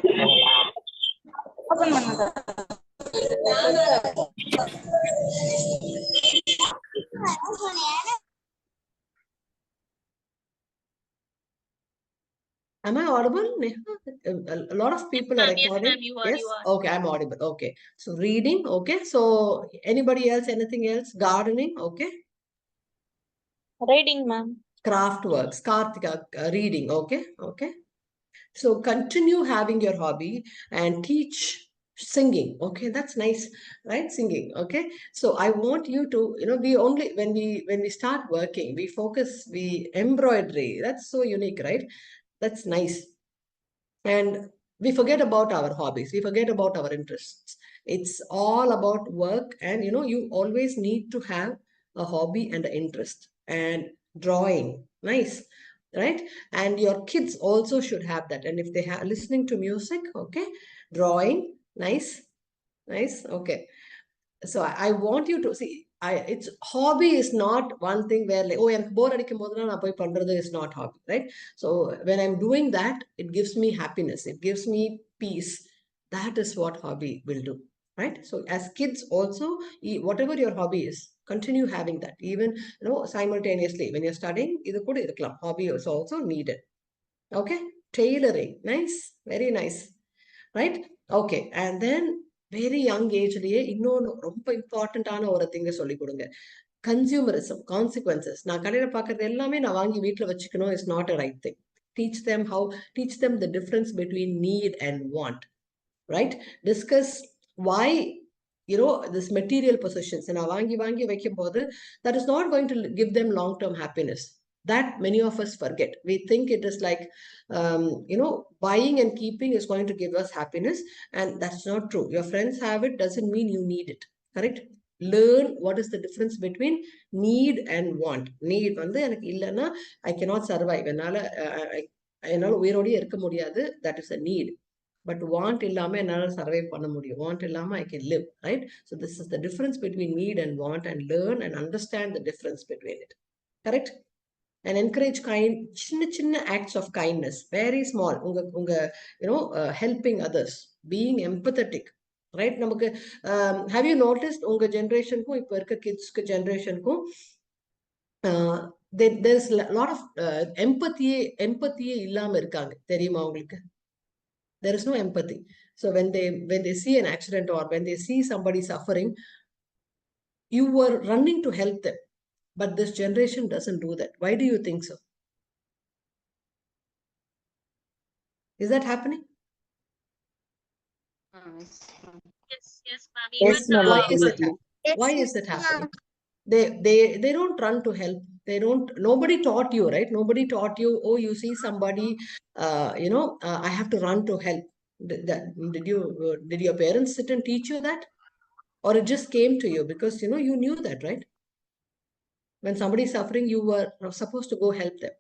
Am I audible, Neha? A lot of people are Ma'am, yes, recording. ma'am, you are, Yes? you are. Okay, I'm audible. Okay. So reading. Okay. So anybody else, anything else? Gardening. Okay. Reading, ma'am. craft works, Kartika, reading. Okay. Okay. So continue having your hobby and teach singing. Okay, that's nice, right? Singing. Okay. So I want you to, we only when we start working, we focus, we embroidery. That's so unique, right? That's nice. And we forget about our hobbies, we forget about our interests. It's all about work, and you always need to have a hobby and an interest. And drawing, nice, right? And your kids also should have that. And if they are listening to music, okay, drawing, nice, nice, okay. So I want you to see, it's hobby is not one thing where like, oh, எனக்கு bore அடிக்கும் போது நான் போய் பண்றது is not hobby, right? So when I'm doing that, it gives me happiness, it gives me peace. That is what hobby will do, right? So as kids also, whatever your hobby is, continue having that. Even simultaneously when you're studying, இது கூட இருக்கலாம். Hobby is also needed. Okay, tailoring, nice, very nice, right? Okay, and then very young ஏஜ்லயே இன்னொன்று ரொம்ப இம்பார்ட்டண்டான ஒரு திங்க சொல்லி கொடுங்க. Consumerism, consequences. நான் கடையில பார்க்கறது எல்லாமே நான் வாங்கி வீட்டில் வச்சுக்கணும் is not a right thing. Teach them the difference between need and want, right? Discuss why this material possessions நான் வாங்கி வைக்கும் போது that is not going to give them long-term happiness. That many of us forget. We think it is like buying and keeping is going to give us happiness, and that's not true. Your friends have it doesn't mean you need it, correct? Learn what is the difference between need and want. Need வந்து எனக்கு இல்லைன்னா I cannot survive, என்னால உயிரோடயே இருக்க முடியாது, that is a need. But want இல்லாம என்னால survive பண்ண முடியும். Want இல்லாம I can live, right? So this is the difference between need and want, and learn and understand the difference between it, correct? And encourage சின்ன acts of kindness, very small. உங்க helping others, being empathetic, right? நமக்கு have you noticed உங்க ஜெனரேஷனுக்கும் இப்போ இருக்க கிட்ஸ்க்கு ஜெனரேஷனுக்கும் there's a lot of empathy இல்லாம இருக்காங்க, தெரியுமா உங்களுக்கு? There is no empathy. So when they see an accident or when they see somebody suffering, you were running to help them. But this generation doesn't do that. Why do you think so? Is that happening? Yes, ma'am. Yes, Even ma'am. Why is it Absolutely. Why is it happening? They don't run to help. Nobody taught you, right? Nobody taught you, oh, you see somebody, I have to run to help. Did your parents sit and teach you that? Or it just came to you because, you knew that, right? When somebody is suffering, you were supposed to go help them.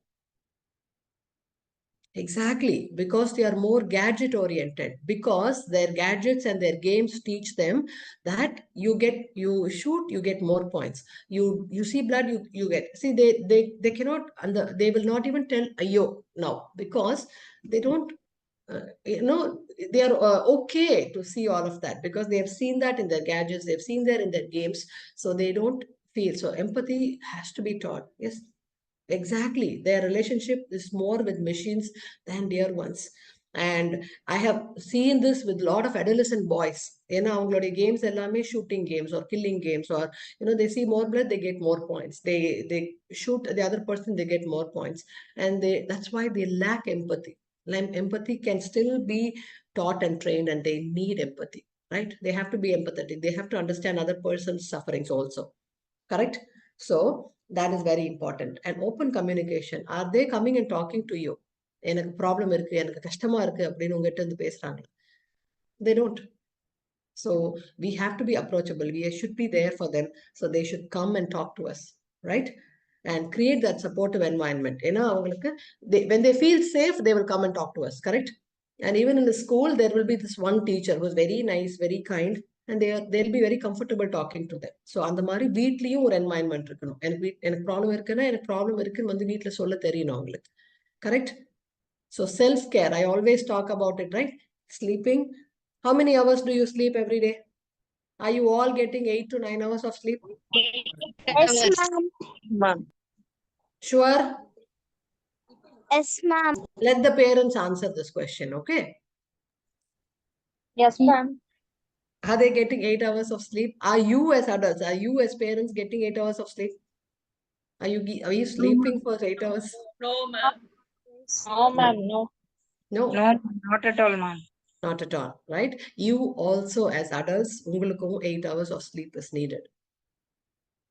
Exactly, because they are more gadget oriented, because their gadgets and their games teach them that you shoot, you get more points. You see blood, you get. See, they cannot, and they will not even tell ayo now, because they don't, they are okay to see all of that because they have seen that in their gadgets, they've seen that in their games, so they don't feel. So empathy has to be taught. Yes. Exactly. Their relationship is more with machines than dear ones. And I have seen this with a lot of adolescent boys. அவங்களுடைய games எல்லாமே shooting games or killing games, or they see more blood, they get more points. They shoot the other person, they get more points. And that's why they lack empathy. Empathy can still be taught and trained, and they need empathy, right? They have to be empathetic. They have to understand other person's sufferings also. Correct? So that is very important. And open communication. Are they coming and talking to you? எனக்கு problem இருக்கு, எனக்கு கஷ்டமா இருக்கு அப்படின்னு உங்ககிட்ட இருந்து பேசுறாங்க? They don't. So we have to be approachable. We should be there for them. So they should come and talk to us, right? And create that supportive environment. When they feel safe, they will come and talk to us, correct? And even in the school, there will be this one teacher who's very nice, very kind, and they'll be very comfortable talking to them. So அந்த மாதிரி வீட்லயும் ஒரு environment இருக்கணும். எனக்கு problem இருக்குன்னா எனக்கு problem இருக்குன்னு வந்து வீட்டில் சொல்ல தெரியணும் அவங்களுக்கு, correct? So self-care, I always talk about it, right? Sleeping. How many hours do you sleep every day? Are you all getting 8 to 9 hours of sleep? Yes, ma'am. Ma'am. Sure? Yes, ma'am. Let the parents answer this question, okay? Yes, ma'am. Are they getting 8 hours of sleep? Are you as adults, are you as parents getting 8 hours of sleep? Are you sleeping for 8 hours? No, ma'am. No, ma'am, no. No, No, not at all, ma'am. not at all, right? You also, as adults, ungalukkum 8 hours of sleep is needed,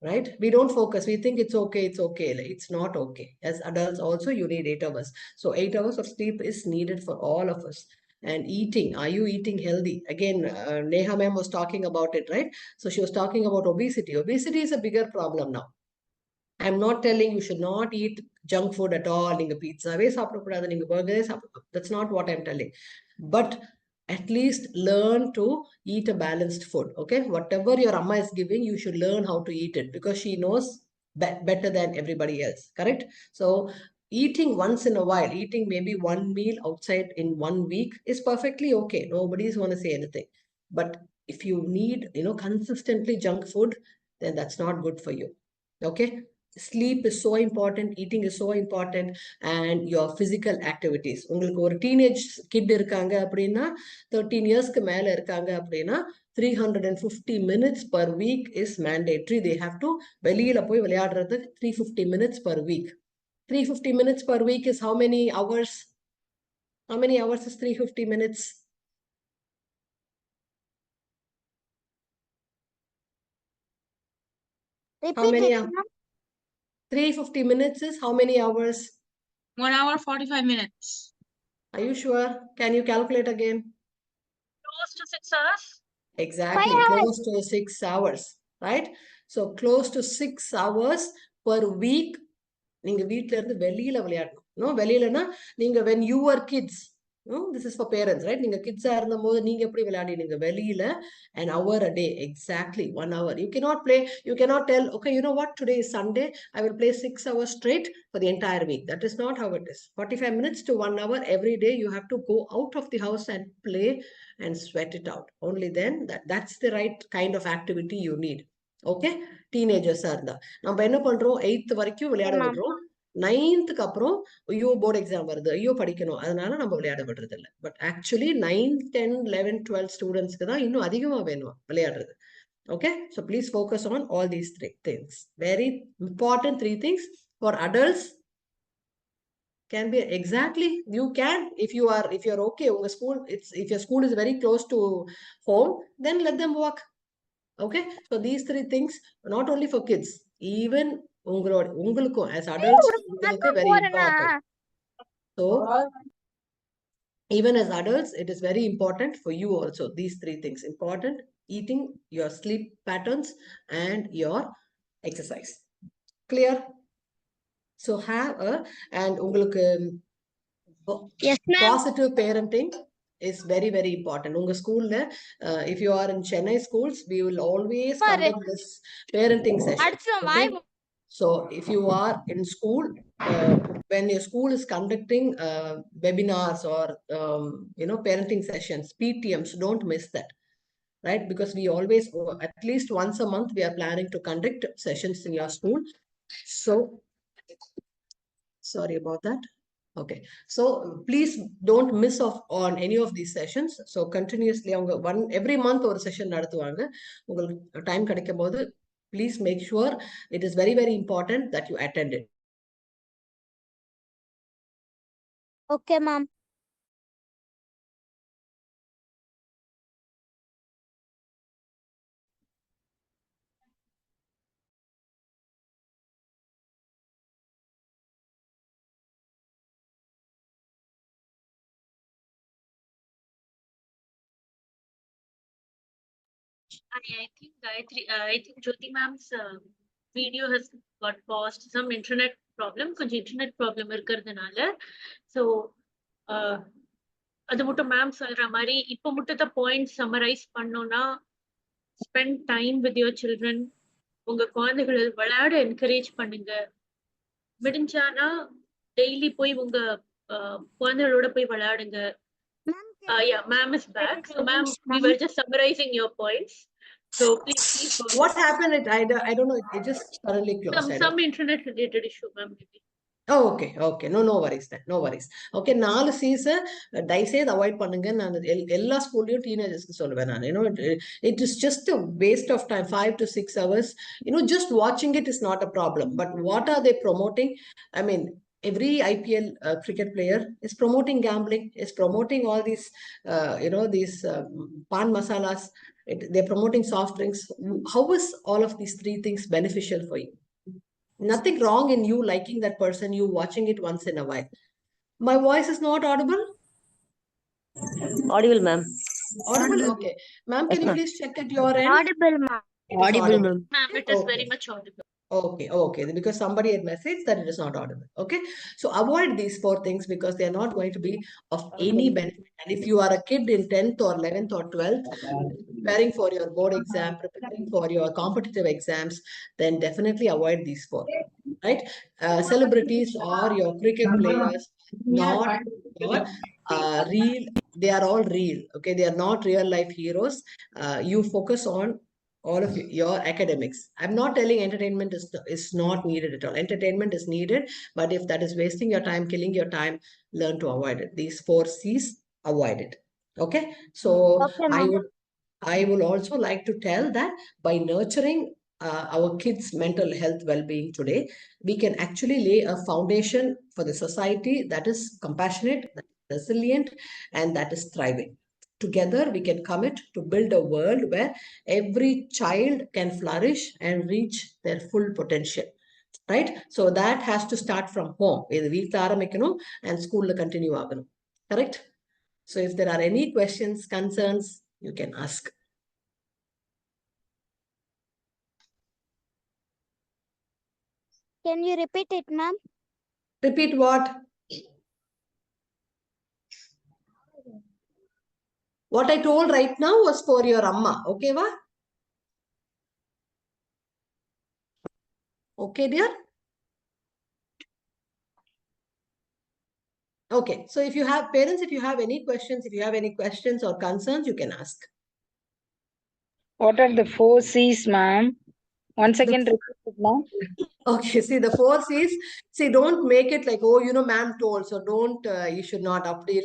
right? We don't focus. We think it's okay, it's okay. Like, it's not okay. As adults, also, you need 8 hours. So 8 hours of sleep is needed for all of us. And eating, are you eating healthy? Again, Neha ma'am was talking about it, right? So she was talking about obesity. Obesity is a bigger problem now. I'm not telling you should not eat junk food at all. Ninga pizza சாப்பிடக்கூடாது, நீங்க burger சாப்பிடக்கூடாது. That's not what I'm telling. But at least learn to eat a balanced food. Okay, whatever your amma is giving, you should learn how to eat it because she knows better than everybody else. Correct? So eating once in a while, eating maybe one meal outside in 1 week is perfectly okay. Nobody's going to say anything. But if you need, consistently junk food, then that's not good for you. Okay, sleep is so important, eating is so important, and your physical activities. உங்களுக்கு ஒரு teenage kid இருக்காங்க அப்படின்னா 13 yearsக்கு மேல இருக்காங்க அப்படின்னா 350 minutes per week is mandatory. They have to வெளியில போய் விளையாடுறது 350 minutes per week. 350 minutes per week is how many hours? How many hours is 350 minutes? How many? 350 minutes is how many hours? 1 hour 45 minutes. Are you sure? Can you calculate again? Close to 6 hours. Exactly, close to 6 hours, right? So close to 6 hours per week. நீங்க வீட்ல இருந்து வெளியில விளையாடணும். வெளியிலனா நீங்க when you were kids, this is for parents, right? நீங்க கிட்ஸா இருந்தபோது நீங்க எப்படி விளையாடினீங்க வெளியில? An hour a day, exactly 1 hour. You cannot play, you cannot tell, okay, you know what, today is Sunday, I will play 6 hours straight for the entire week. That is not how it is. 45 minutes to 1 hour every day, you have to go out of the house and play and sweat it out. Only then that's the right kind of activity you need. Okay, teenagers are the நம்ம என்ன பண்றோம், 8th வரைக்கும் விளையாட விடுறோம். 9th அப்புறம் ஐயோ board exam வருது, ஐயோ படிக்கணும், அதனால நம்ம விளையாட விடுறது இல்லை. பட் ஆக்சுவலி 9, 10, 11, 12 ஸ்டூடெண்ட்ஸ்க்கு தான் இன்னும் அதிகமா வேணும் விளையாடுறது. Okay, so please focus on all these 3 things. Very important 3 things. For adults, can be exactly, you can, if you're okay, if your school is very close to home, then let them walk. Okay, so these 3 things, not only for kids, even ungalukkum as adults, very important. So even as adults, it is very important for you also. These 3 things important: eating, your sleep patterns, and your exercise. Clear? So have and ungalukku positive parenting is very, very important. Unga school la, if you are in Chennai schools, we will always conduct this parenting session. Okay? So if you are in school, when your school is conducting webinars or parenting sessions, PTMs, don't miss that, right? Because we always, at least once a month, we are planning to conduct sessions in your school. So sorry about that. Okay, so please don't miss off on any of these sessions. So continuously every month or session நடத்துவாங்க. உங்களுக்கு time கிடைக்கும் போது please make sure, it is very, very important that you attend it. Okay, ma'am. I think Jyoti ma'am's video has got paused. Some internet problem, கொஞ்சம் internet problem இருக்கிறதுனால. So அது மட்டும் ma'am சொல்ற மாதிரி இப்போ மட்டும் தான் பாயிண்ட் சம்மரைஸ் பண்ணோம்னா, spend time with your children. உங்க குழந்தைகளை விளையாட என்கரேஜ் பண்ணுங்க. முடிஞ்சானா டெய்லி போய் உங்க குழந்தைகளோட போய் விளையாடுங்க. Yeah, ma'am is back. So ma'am, we were just summarizing your points. So please go. What happened? I don't know. It just suddenly closed. Some internet related issue, ma'am. Maybe. Oh, okay. No worries then. No worries. Okay, 4 C's தயவுசெய்து avoid பண்ணுங்க. நான் எல்லா ஸ்கூல்லையும் டீனேஜர்ஸ்க்கு சொல்லுவேன் நான். It is just a waste of time, 5 to 6 hours. Just watching it is not a problem. But what are they promoting? I mean, every IPL cricket player is promoting gambling, is promoting all these, these pan masalas. They're promoting soft drinks. How is all of these 3 things beneficial for you? Nothing wrong in you liking that person, you watching it once in a while. My voice is not audible? Audible, ma'am. Audible? Okay. Ma'am, can you please check at your end? Audible, ma'am. Audible, ma'am. Ma'am, it is very much audible. Okay, because somebody had messaged that it is not audible. Okay, so avoid these 4 things because they are not going to be of any benefit. And if you are a kid in 10th or 11th or 12th, preparing for your board exam, preparing for your competitive exams, then definitely avoid these 4. Right? Celebrities or your cricket players, not your real. They are all real. Okay, they are not real life heroes. You focus on all of your academics. I'm not telling entertainment is not needed at all. Entertainment is needed, but if that is wasting your time, killing your time, learn to avoid it. These 4 C's, avoid it. Okay, so Okay, ma'am. I will also like to tell that by nurturing our kids' mental health well-being today, we can actually lay a foundation for the society that is compassionate, that is resilient, and that is thriving. Together, we can commit to build a world where every child can flourish and reach their full potential. Right? So that has to start from home. And school continue. Correct? So if there are any questions, concerns, you can ask. Can you repeat it, ma'am? Repeat what? What I told right now was for your amma. Okay, va? Okay, dear? Okay, so if you have parents, if you have any questions or concerns, you can ask. What are the 4 C's, ma'am? Once again, repeat it, ma'am. Okay, see the 4 C's. See, don't make it like, oh, ma'am told, so don't, you should not update.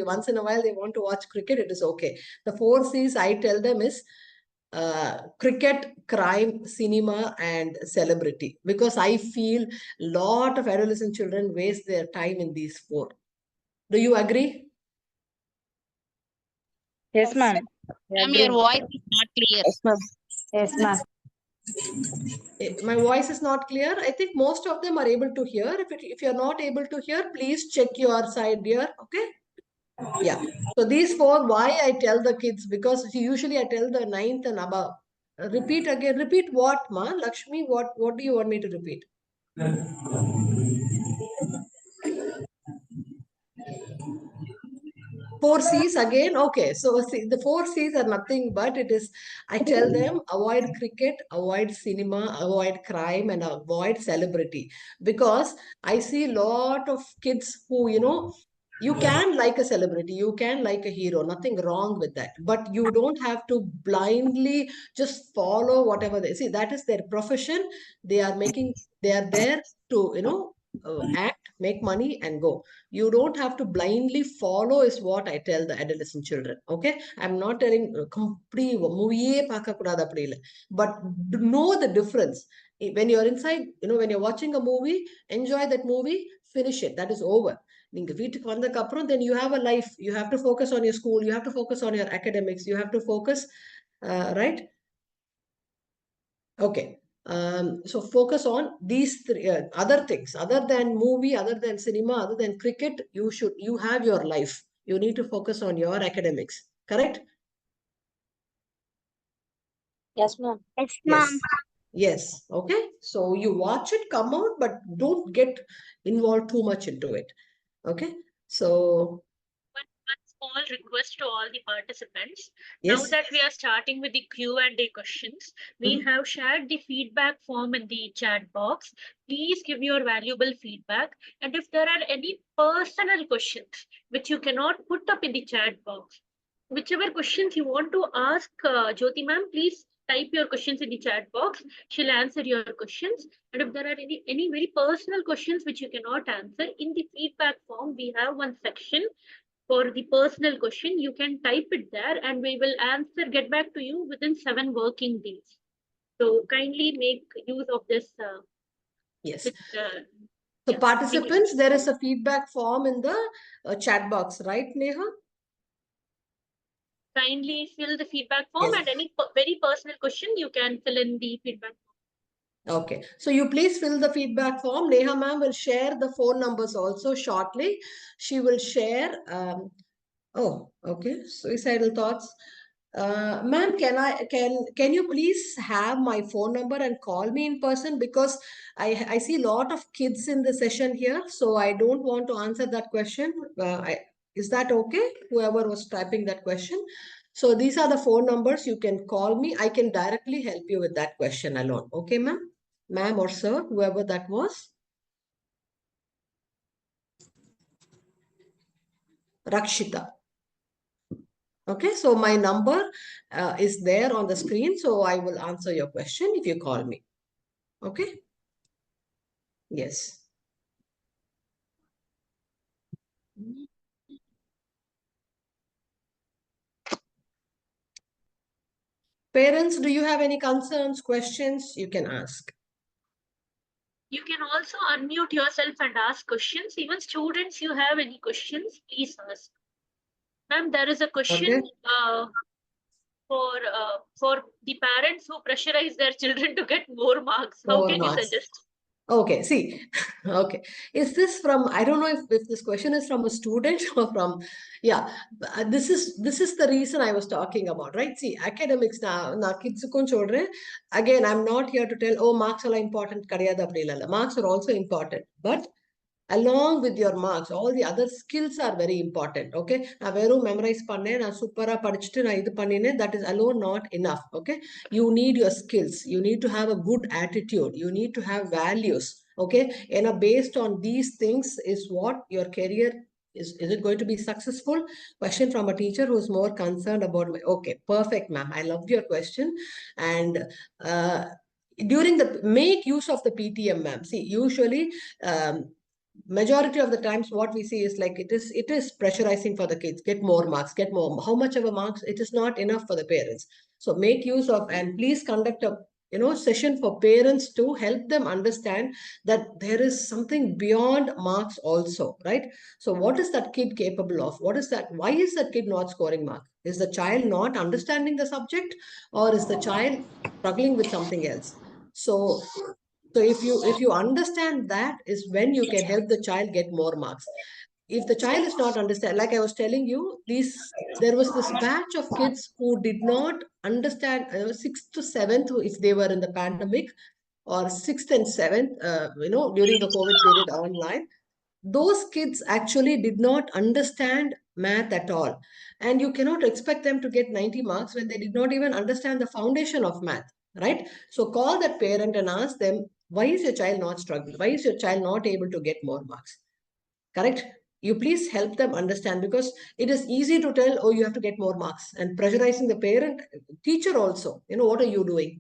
Once in a while they want to watch cricket, it is okay. The 4 C's I tell them is cricket, crime, cinema, and celebrity. Because I feel lot of adolescent children waste their time in these 4. Do you agree? Yes, ma'am. Ma'am, your voice is not clear. Yes, ma'am. Yes, ma'am. My voice is not clear. I think most of them are able to hear. If you're not able to hear, please check your side here. Okay. Yeah. So these 4, why I tell the kids, because usually I tell the 9th and above. Repeat again. Repeat what, ma? Lakshmi, what do you want me to repeat? 4 C's again. Okay, so see, the 4 C's are nothing but it is, I tell them, avoid cricket, avoid cinema, avoid crime, and avoid celebrity. Because I see a lot of kids who, you can like a celebrity, you can like a hero, nothing wrong with that. But you don't have to blindly just follow whatever they see. That is their profession. They are there to, act, make money, and go. You don't have to blindly follow is what I tell the adolescent children. Okay, I'm not telling complete movie but know the difference. When you're inside, when you're watching a movie, enjoy that movie, finish it. That is over. Then you have a life. You have to focus on your school. You have to focus on your academics. You have to focus, right? Okay. So focus on these 3 other things, other than movie, other than cinema, other than cricket. You have your life. You need to focus on your academics. Correct? Yes, ma'am. Yes, ma'am. Yes. Okay. So you watch it come out, but don't get involved too much into it. Okay. So One small request to all the participants. yes. Now that we are starting with the Q&A questions, we have shared the feedback form in the chat box. Please give your valuable feedback. And if there are any personal questions which you cannot put up in the chat box, whichever questions you want to ask Jyoti ma'am, please type your questions in the chat box. She'll answer your questions. And if there are any very personal questions which you cannot answer, in the feedback form, we have one section for the personal question. You can type it there and we will get back to you within 7 working days. So kindly make use of this. Yes. So yeah, participants, there is a feedback form in the chat box, right, Neha? Kindly fill the feedback form, and any very personal question you can fill in the feedback form. Okay, so you please fill the feedback form. Neha ma'am will share the phone numbers also shortly. She will share. Oh, okay. Suicidal thoughts. Ma'am, can you please have my phone number and call me in person, because I see a lot of kids in the session here, so I don't want to answer that question. Is that okay? Whoever was typing that question. So these are the phone numbers. You can call me. I can directly help you with that question alone. Okay, ma'am? Ma'am or sir, whoever that was. Rakshita. Okay, so my number is there on the screen, so I will answer your question if you call me. Okay? Yes. Parents, do you have any concerns, questions? You can ask. You can also unmute yourself and ask questions. Even students, you have any questions, please ask. Ma'am, there is a question for the parents who pressurize their children to get more marks. How More can marks. you suggest? Okay, see, okay. Is this from, I don't know if this question is from a student or from, yeah, this is the reason I was talking about, right? See, academics na kids children, again, I'm not here to tell, oh, marks are important, marks are also important, but along with your marks, all the other skills are very important. Okay, நான் வெறும் memorize பண்ணேன், நான் சூப்பரா படிச்சுட்டு நான் இது பண்ணினேன், that is alone not enough. Okay, you need your skills, you need to have a good attitude, you need to have values. Okay, and based on these things is what your career is it going to be successful? Question from a teacher who's more concerned about my, okay, perfect, ma'am, I loved your question. And during the make use of the PTM, ma'am. See, usually majority of the times what we see is like it is pressurizing for the kids, get more marks, get more, how much of a marks, it is not enough for the parents. So make use of, and please conduct a session for parents to help them understand that there is something beyond marks also, right? So what is that kid capable of? What is that? Why is that kid not scoring marks? Is the child not understanding the subject, or is the child struggling with something else? So if you understand that, is when you can help the child get more marks. If the child is not understand, like I was telling you, there was this batch of kids who did not understand 6th to 7th, if they were in the pandemic, or 6th and 7th, during the COVID period online. Those kids actually did not understand math at all. And you cannot expect them to get 90 marks when they did not even understand the foundation of math, right? So call that parent and ask them, why is your child not struggling? Why is your child not able to get more marks? Correct? You please help them understand, because it is easy to tell, oh, you have to get more marks, and pressurizing the parent, teacher also, what are you doing?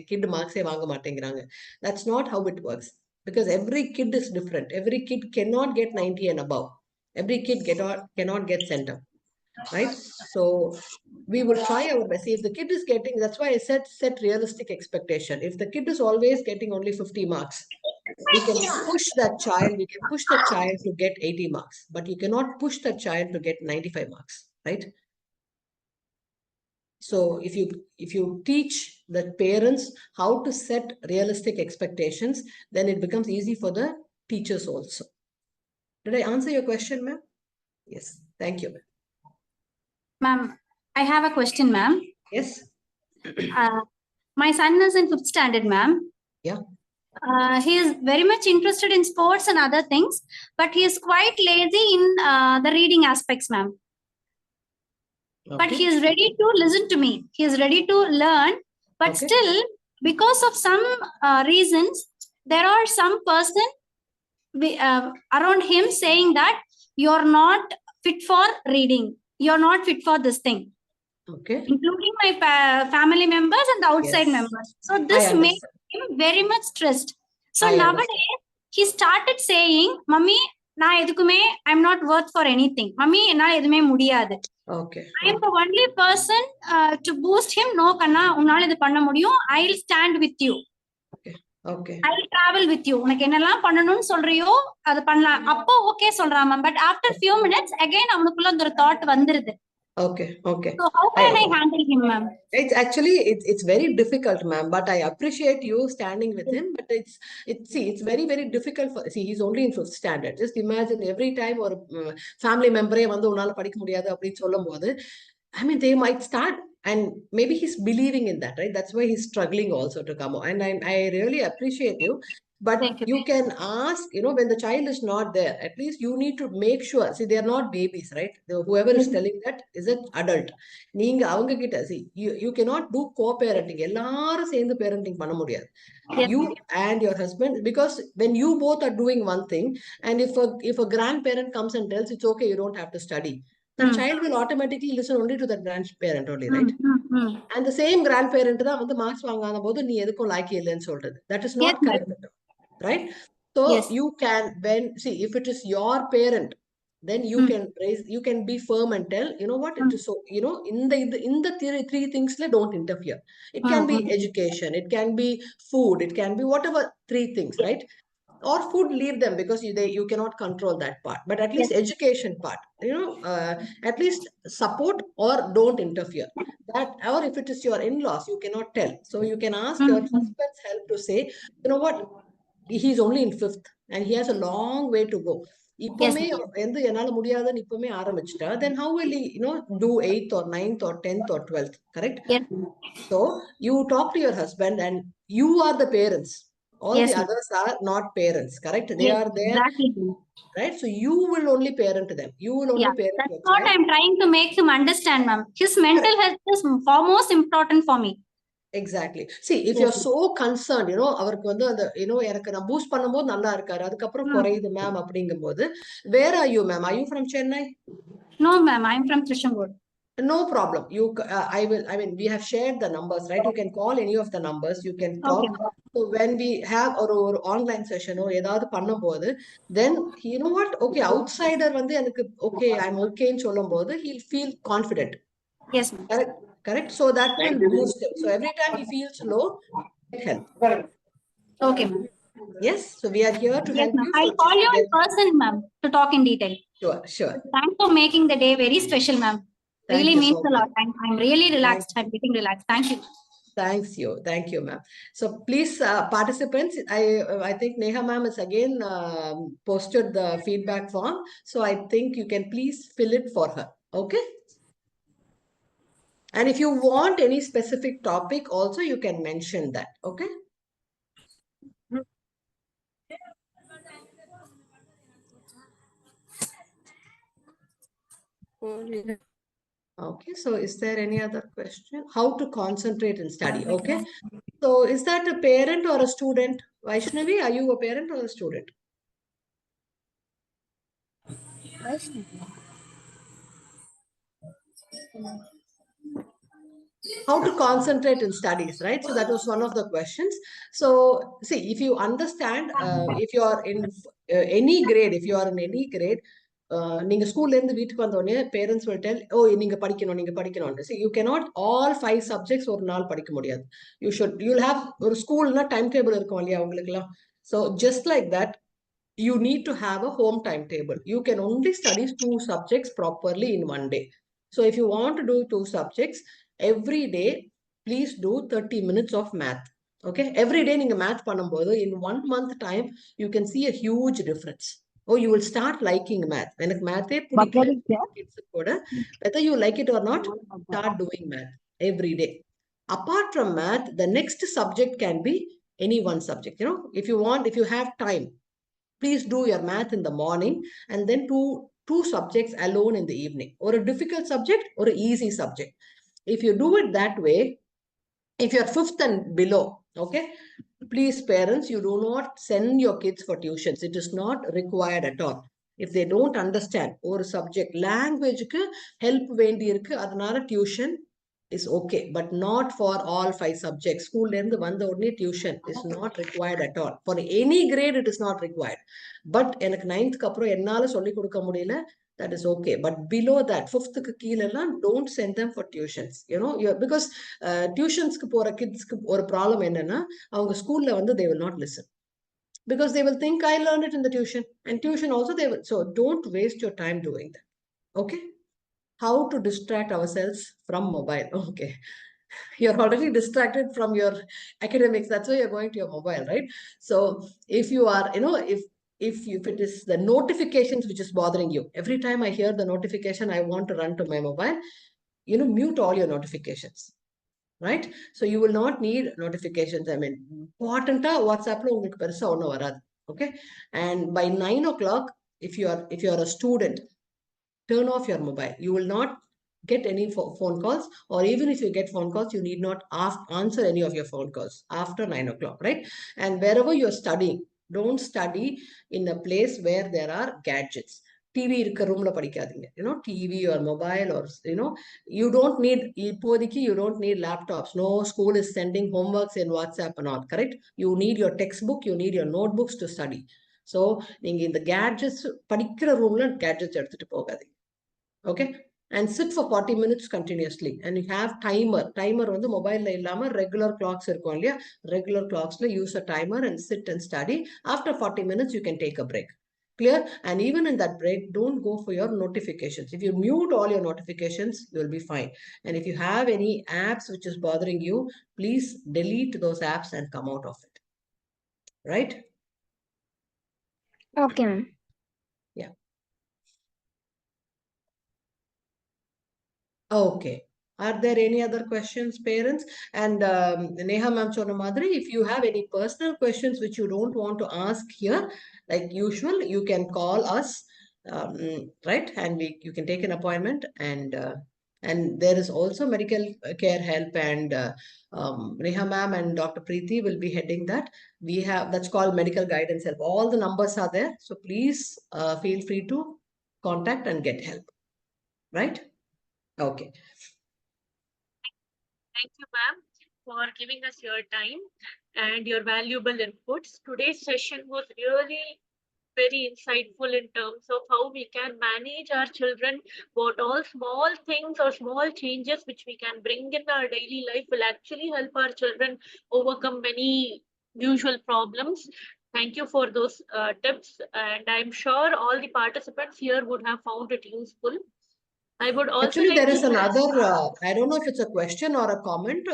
Kid marks That's not how it works, because every kid is different. Every kid cannot get 90 and above. Every kid cannot get center, right? So we will try our best. If the kid is getting, that's why I said set realistic expectation. If the kid is always getting only 50 marks, we can push that child to get 80 marks, but you cannot push that child to get 95 marks, right? So if you teach the parents how to set realistic expectations, then it becomes easy for the teachers also. Did I answer your question, ma'am? Yes, thank you. Ma'am, I have a question, ma'am. Yes. My son is in 5th standard, ma'am. Yeah. He is very much interested in sports and other things, but he is quite lazy in the reading aspects, ma'am. Okay. But he is ready to listen to me. He is ready to learn, but still, because of some reasons, there are some person around him saying that you're not fit for reading. You're not fit for this thing. Okay. including my family members and the outside Yes. members. So this made him very much stressed. So nowadays he started saying, "Mummy, நான் எதுக்குமே I'm not worth for anything. Mummy, என்னால எதுவுமே முடியாது." Okay. I am the only person to boost him. No, கண்ணா, உன்னால இது பண்ண முடியும். I'll stand with you. Okay. I'll travel with you. உனக்கு என்னெல்லாம் பண்ணணும்னு சொல்றியோ அது பண்ணலாம். அப்போ ஓகே சொல்றான் ma'am. But after few minutes again அவனுக்குள்ள அந்த ஒரு தாட் வந்துருது. Okay. Okay. So how can I handle him, ma'am? It's actually it's very difficult, ma'am. But I appreciate you standing with him. But it's very difficult for. See, he's only in 5th standard. Just imagine every time or family member வந்து உன்னால படிக்க முடியாது அப்படின்னு சொல்லும்போது, I mean, they might start, and maybe he's believing in that, right? That's why he's struggling also to come out. And I really appreciate you. But you can ask, when the child is not there, at least you need to make sure. See, they are not babies, right? Whoever is telling that is an adult. நீங்க அவங்க கிட்ட, see, you cannot do co-parenting. எல்லாரும் சேர்ந்து parenting பண்ண முடியாது. You and your husband, because when you both are doing one thing, and if a grandparent comes and tells it's okay, you don't have to study, the child will automatically listen only to that grandparent only, right? And the same grandparent தான் வந்து marks வாங்காத போது நீ எதுக்கும் லாய்க்கு இல்லைன்னு சொல்றது. That is not correct, right? So you can, see, if it is your parent, then you can be firm and tell, you know what, it is so, in the three things, don't interfere. It can be education, it can be food, it can be whatever 3 things, right? Or food, leave them, because you cannot control that part. But at least education part, at least support or don't interfere. That, or if it is your in-laws, you cannot tell. So you can ask your husband's help to say, you know what, he's only in 5th and he has a long way to go. இப்போமே எந்த என்னால முடியாதுன்னு இப்போமே ஆரம்பிச்சிட்டா, then how will he do 8th or 9th or 10th or 12th, correct? So you talk to your husband, and you are the parents. All the others are not parents, correct? They are there, exactly, right? So you will only parent them. You will only parent that's your what child. I'm trying to make him understand, ma'am. His mental health is foremost important for me. Exactly. See, if you're so concerned, அவருக்கு வந்து அந்த எனக்கு நான் boost பண்ணும்போது நல்லா இருக்காரு, அதுக்கப்புறம் குறையுது மேம் அப்படிங்கும்போது, where are you, ma'am? Are you from Chennai? No, ma'am, I'm from Trishangur. No problem. I mean, we have shared the numbers, right? You can call any of the numbers. You can talk. Okay. So when we have or online session or ஏதாவது பண்ணும்போது, then you know what? Okay, outsider வந்து எனக்கு okay, I'm okay ன்னு சொல்லும்போது, he'll feel confident. Yes, ma'am. Correct. So that will boost him. So every time he feels low, get help. Okay, ma'am. Yes. So we are here to help you. I'll call you in person, ma'am, to talk in detail. Sure. Thanks for making the day very special, ma'am. Really means a lot. I'm really relaxed. I'm getting relaxed. Thank you. Thank you, ma'am. So please, participants, I think Neha ma'am has again posted the feedback form. So I think you can please fill it for her. Okay. And if you want any specific topic also, you can mention that. Okay. Okay, so is there any other question? How to concentrate and study? Okay, so is that a parent or a student? Vaishnavi, are you a parent or a student? How to concentrate in studies, right? So that was one of the questions. So see, if you understand, if you are in any grade, if you are in any grade, நீங்க ஸ்கூல்ல இருந்து வீட்டுக்கு வந்தோடனே parents will tell, oh, நீங்க படிக்கணும். See, you cannot all 5 subjects ஒரு நாள் படிக்க முடியாது. You'll have ஒரு ஸ்கூல்னா டைம் டேபிள் இருக்கும் இல்லையா உங்களுக்குலாம். So just like that, you need to have a home timetable. You can only study 2 subjects properly in one day. So if you want to do 2 subjects every day, please do 30 minutes of math. Okay, every day நீங்க math பண்ணும்போது in 1 month time you can see a huge difference. Oh, you will start liking math. எனக்கு mathே பிடிக்கல kids கூட, whether you like it or not, start doing math every day. Apart from math, the next subject can be any one subject. If you have time, please do your math in the morning, and then two subjects alone in the evening, or a difficult subject or an easy subject. If you do it that way, if you're 5th and below, okay, please parents, you do not send your kids for tuitions. It is not required at all. If they don't understand or subject, language ku help vendi irukku, adanala tuition is okay, but not for all 5 subjects. School end vanda odne tuition is not required at all. For any grade, it is not required. But எனக்கு 9th க்கு அப்புறம் என்னால சொல்லி கொடுக்க முடியல, that is okay. But below that, 5th க்கு கீழெல்லாம் don't send them for tuitions. Because tuitions க்கு போற kids க்கு ஒரு problem என்னன்னா, அவங்க ஸ்கூல்ல வந்து they will not listen. Because they will think I learned it in the tuition. And tuition also they will. So don't waste your time doing that. Okay? How to distract ourselves from mobile. Okay. You're already distracted from your academics. That's why you're going to your mobile, right? So if you are, if it is the notifications which is bothering you, every time I hear the notification, I want to run to my mobile, mute all your notifications, right? So you will not need notifications. I mean, important WhatsApp lo ungalku perusa onnu varadu. Okay. And by 9 o'clock, if you are a student, turn off your mobile. You will not get any phone calls, or even if you get phone calls, you need not answer any of your phone calls after 9 o'clock, right? And wherever you're studying, don't study in a place where there are gadgets. TV இருக்க ரூம்ல படிக்காதீங்க. TV or mobile, or you don't need, இப்போதைக்கு you don't need laptops. No school is sending homeworks in WhatsApp and all, correct? You need your textbook, you need your notebooks to study. So நீங்க இந்த gadgets படிக்கிற ரூம்ல gadgets எடுத்துட்டு போகாதீங்க. Okay. And sit for 40 minutes continuously. And you have timer வந்து மொபைல்ல இல்லாம regular clocks இருக்கும் இல்லையா, regular clocksல use a timer and sit and study. After 40 minutes you can take a break. Clear? And even in that break, don't go for your notifications. If you mute all your notifications, you will be fine. And if you have any apps which is bothering you, please delete those apps and come out of it. Right? Okay, ma'am. Yeah. Okay. Are there any other questions, parents? And Neha ma'am sonna madri, if you have any personal questions which you don't want to ask here, like usual, you can call us, right? And you can take an appointment, and there is also medical care help, and Neha ma'am and Dr. Preeti will be heading that. That's called medical guidance help. All the numbers are there. So please feel free to contact and get help. Right? Okay. Thank you, ma'am, for giving us your time and your valuable inputs. Today's session was really very insightful in terms of how we can manage our children, what all small things or small changes which we can bring in our daily life will actually help our children overcome many usual problems. Thank you for those tips, and I'm sure all the participants here would have found it useful. I would also Actually, like there is to another, I don't know if it's a question or a comment.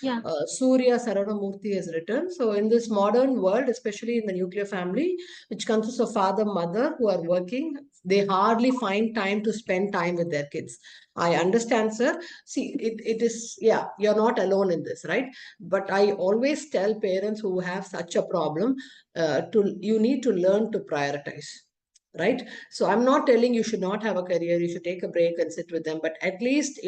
Yeah. Surya Saranamurthy has written. So in this modern world, especially in the nuclear family, which consists of father, mother who are working, they hardly find time to spend time with their kids. I understand, sir. See, it is, yeah, you're not alone in this, right? But I always tell parents who have such a problem, you need to learn to prioritize. Right? So I'm not telling you should not have a career, you should take a break and sit with them, but at least,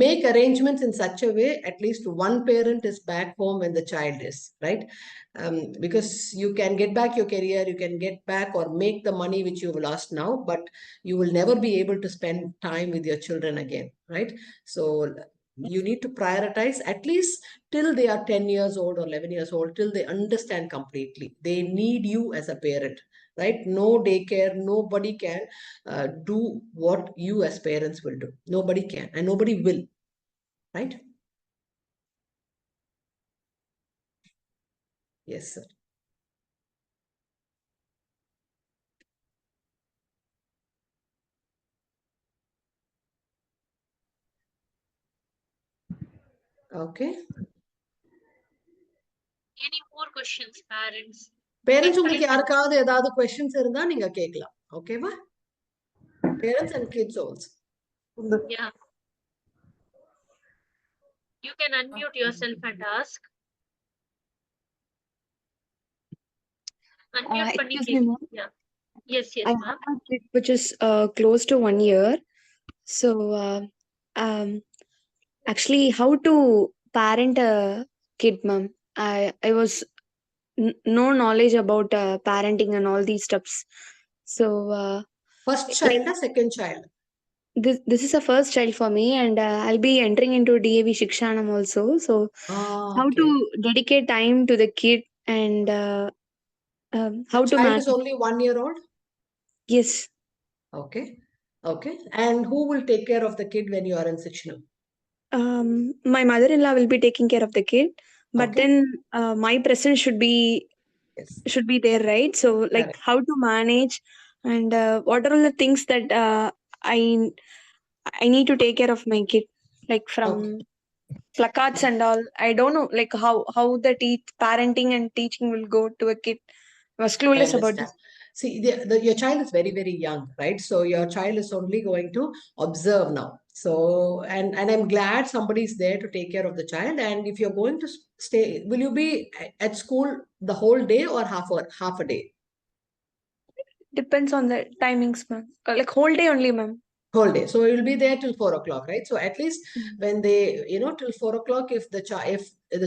make arrangements in such a way, at least one parent is back home when the child is, right? Because you can get back your career, you can get back or make the money which you've lost now, but you will never be able to spend time with your children again, right? So you need to prioritize at least till they are 10 years old or 11 years old, till they understand completely. They need you as a parent. Right? No daycare, nobody can do what you as parents will do. Nobody can, and nobody will. Right? Yes, sir. Okay. Any more questions, parents? Parents, உங்களுக்கு யாருக்காவது ஏதாவது questions இருந்தா நீங்க கேட்கலாம். ஓகேவா? Parents and kids also. Yeah. You can unmute yourself and ask. Unmute பண்ணி Excuse me, ma'am. Yeah. Yes, I ma'am. have a kid which is close to 1 year. So, actually, how to parent a kid, ma'am? I was no knowledge about parenting and all these steps. So, first child or second child? this is a first child for me, and I'll be entering into DAV Shikshanam also. So how Okay. to dedicate time to the kid and how to Child manage. is only 1 year old? Yes. Okay. Okay. And who will take care of the kid when you are in Sikshana? My mother-in-law will be taking care of the kid, but Okay. then my presence should be there, right? So like Correct. how to manage and what are all the things that I need to take care of my kid, like from placards and all. I don't know like how the parenting and teaching will go to a kid. I was I clueless about understand. this. See, your child is very, very young, right? So your child is only going to observe now. So, and I'm glad somebody is there to take care of the child. And if you're going to stay, will you be at school the whole day or half a day? Depends on the timings, ma'am. Like whole day only, ma'am. Whole day. So you'll be there till 4 o'clock, right? So at least when they, till 4 o'clock, if the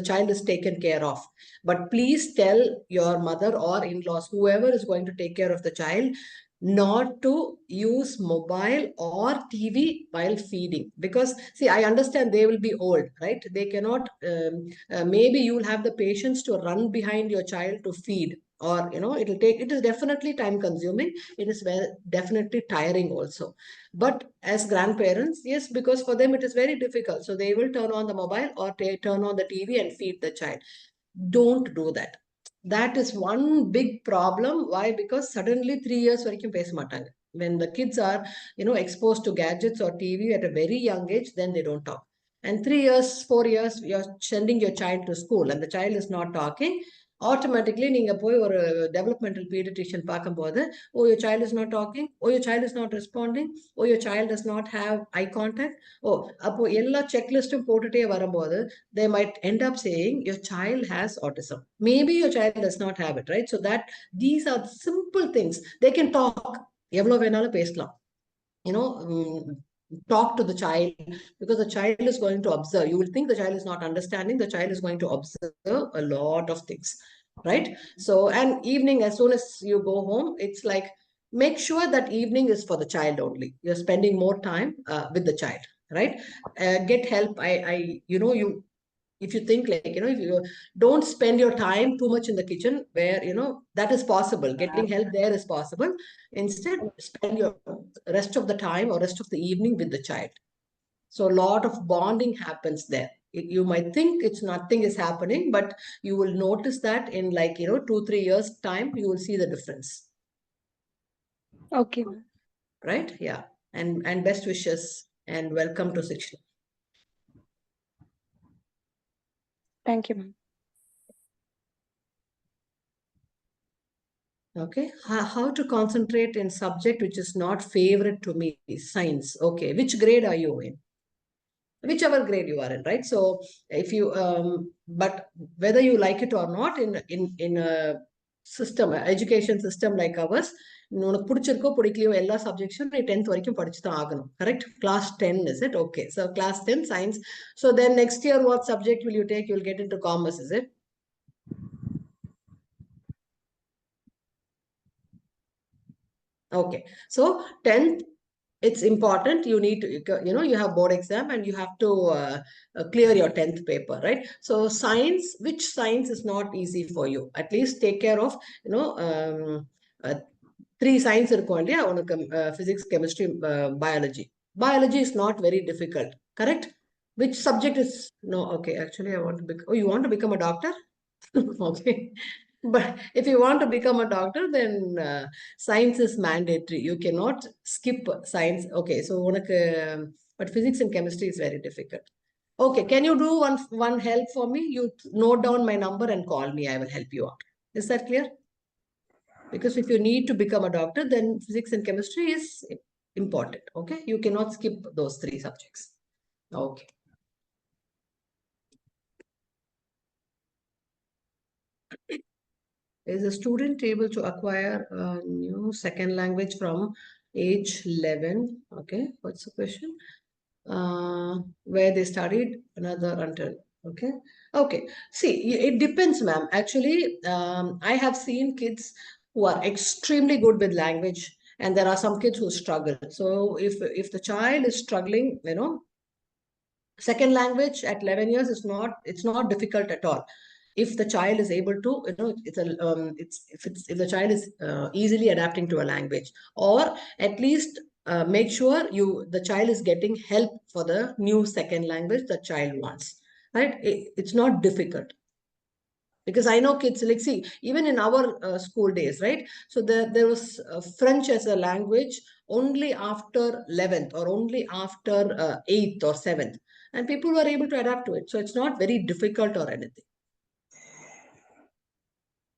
child is taken care of. But please tell your mother or in-laws, whoever is going to take care of the child, not to use mobile or TV while feeding. Because see, I understand they will be old, right? They cannot, maybe you will have the patience to run behind your child to feed. Or, it is definitely time consuming. It is definitely tiring also. But as grandparents, yes, because for them it is very difficult. So they will turn on the mobile or turn on the TV and feed the child. Don't do that. That is one big problem. Why? Because suddenly 3 years varaikkum pesa matanga. When the kids are, exposed to gadgets or TV at a very young age, then they don't talk. And 3 years, 4 years, you're sending your child to school and the child is not talking. Automatically, நீங்க போய் ஒரு developmental pediatrician பார்க்கும்போது, oh, your child is not talking, oh, your child is not responding, oh, your child does not have eye contact. Oh, அப்போ எல்லா checklistum போட்டுட்டே வரும்போது, they might end up saying your child has autism. Maybe your child does not have it, right? So that these are simple things. They can talk. எவ்வளவு வேணாலும் பேசலாம். Talk to the child, because the child is going to observe. You will think the child is not understanding. The child is going to observe a lot of things, right? So, and evening, as soon as you go home, it's like, make sure that evening is for the child only. You're spending more time with the child, right? Get help. If you think like, if you don't spend your time too much in the kitchen, where, that is possible. Getting help there is possible. Instead, spend your rest of the time or rest of the evening with the child. So a lot of bonding happens there. You might think it's nothing is happening, but you will notice that in like, 2-3 years time, you will see the difference. Okay, ma'am. Right? Yeah. And best wishes and welcome to Shiksha. Thank you, ma'am. Okay. How to concentrate in subject which is not favorite to me? Science. Okay. Which grade are you in? Whichever grade you are in, right? So if you, but whether you like it or not, in a system, education system like ours, உனக்கு பிடிச்சிருக்கோ பிடிக்கலையோ எல்லா சப்ஜெக்ட்ஸும் நீ 10th வரைக்கும் படிச்சு தான் ஆகணும். Correct? Class 10, is it? Okay. So class 10 science. So then next year, what subject will you take? You will get into commerce, is it? Okay. So 10th, it's important. You need to, you have board exam and you have to clear your 10th paper, right? So science, which science is not easy for you? At least take care of, 3 science இருக்கும் இல்லையா உனக்கு physics, chemistry, biology. Biology is not very difficult, correct? Which subject is, no, okay, actually I want to become, oh, you want to become a doctor? Okay. But if you want to become a doctor, then science is mandatory. You cannot skip science. Okay, so but physics and chemistry is very difficult. Okay, can you do one help for me? You note down my number and call me. I will help you out. Is that clear? Because if you need to become a doctor, then physics and chemistry is important. Okay, you cannot skip those 3 subjects. Okay. Is a student able to acquire a new second language from age 11? Okay, what's the question? Where they studied another until, okay. Okay, see, it depends, ma'am. Actually, I have seen kids who are extremely good with language and there are some kids who struggle. So if the child is struggling, second language at 11 years it's not difficult at all. If the child is able to, if the child is easily adapting to a language, or at least make sure the child is getting help for the new second language the child wants, right? It's not difficult. Because I know kids, like, see, even in our school days, right? So there was French as a language only after 11th or only after 8th or 7th. And people were able to adapt to it. So it's not very difficult or anything.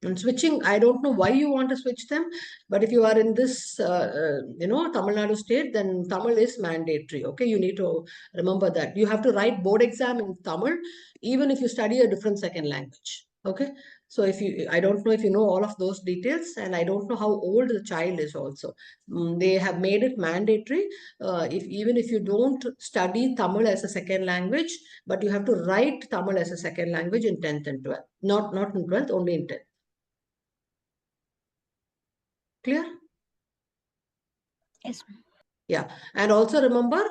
And switching, I don't know why you want to switch them, but if you are in this, Tamil Nadu state, then Tamil is mandatory. Okay, you need to remember that. You have to write board exam in Tamil, even if you study a different second language. Okay, so I don't know if you know all of those details, and I don't know how old the child is also. They have made it mandatory. Even if you don't study Tamil as a second language, but you have to write Tamil as a second language in 10th and 12th. Not in 12th, only in 10th. Clear? Yes. Yeah. And also remember,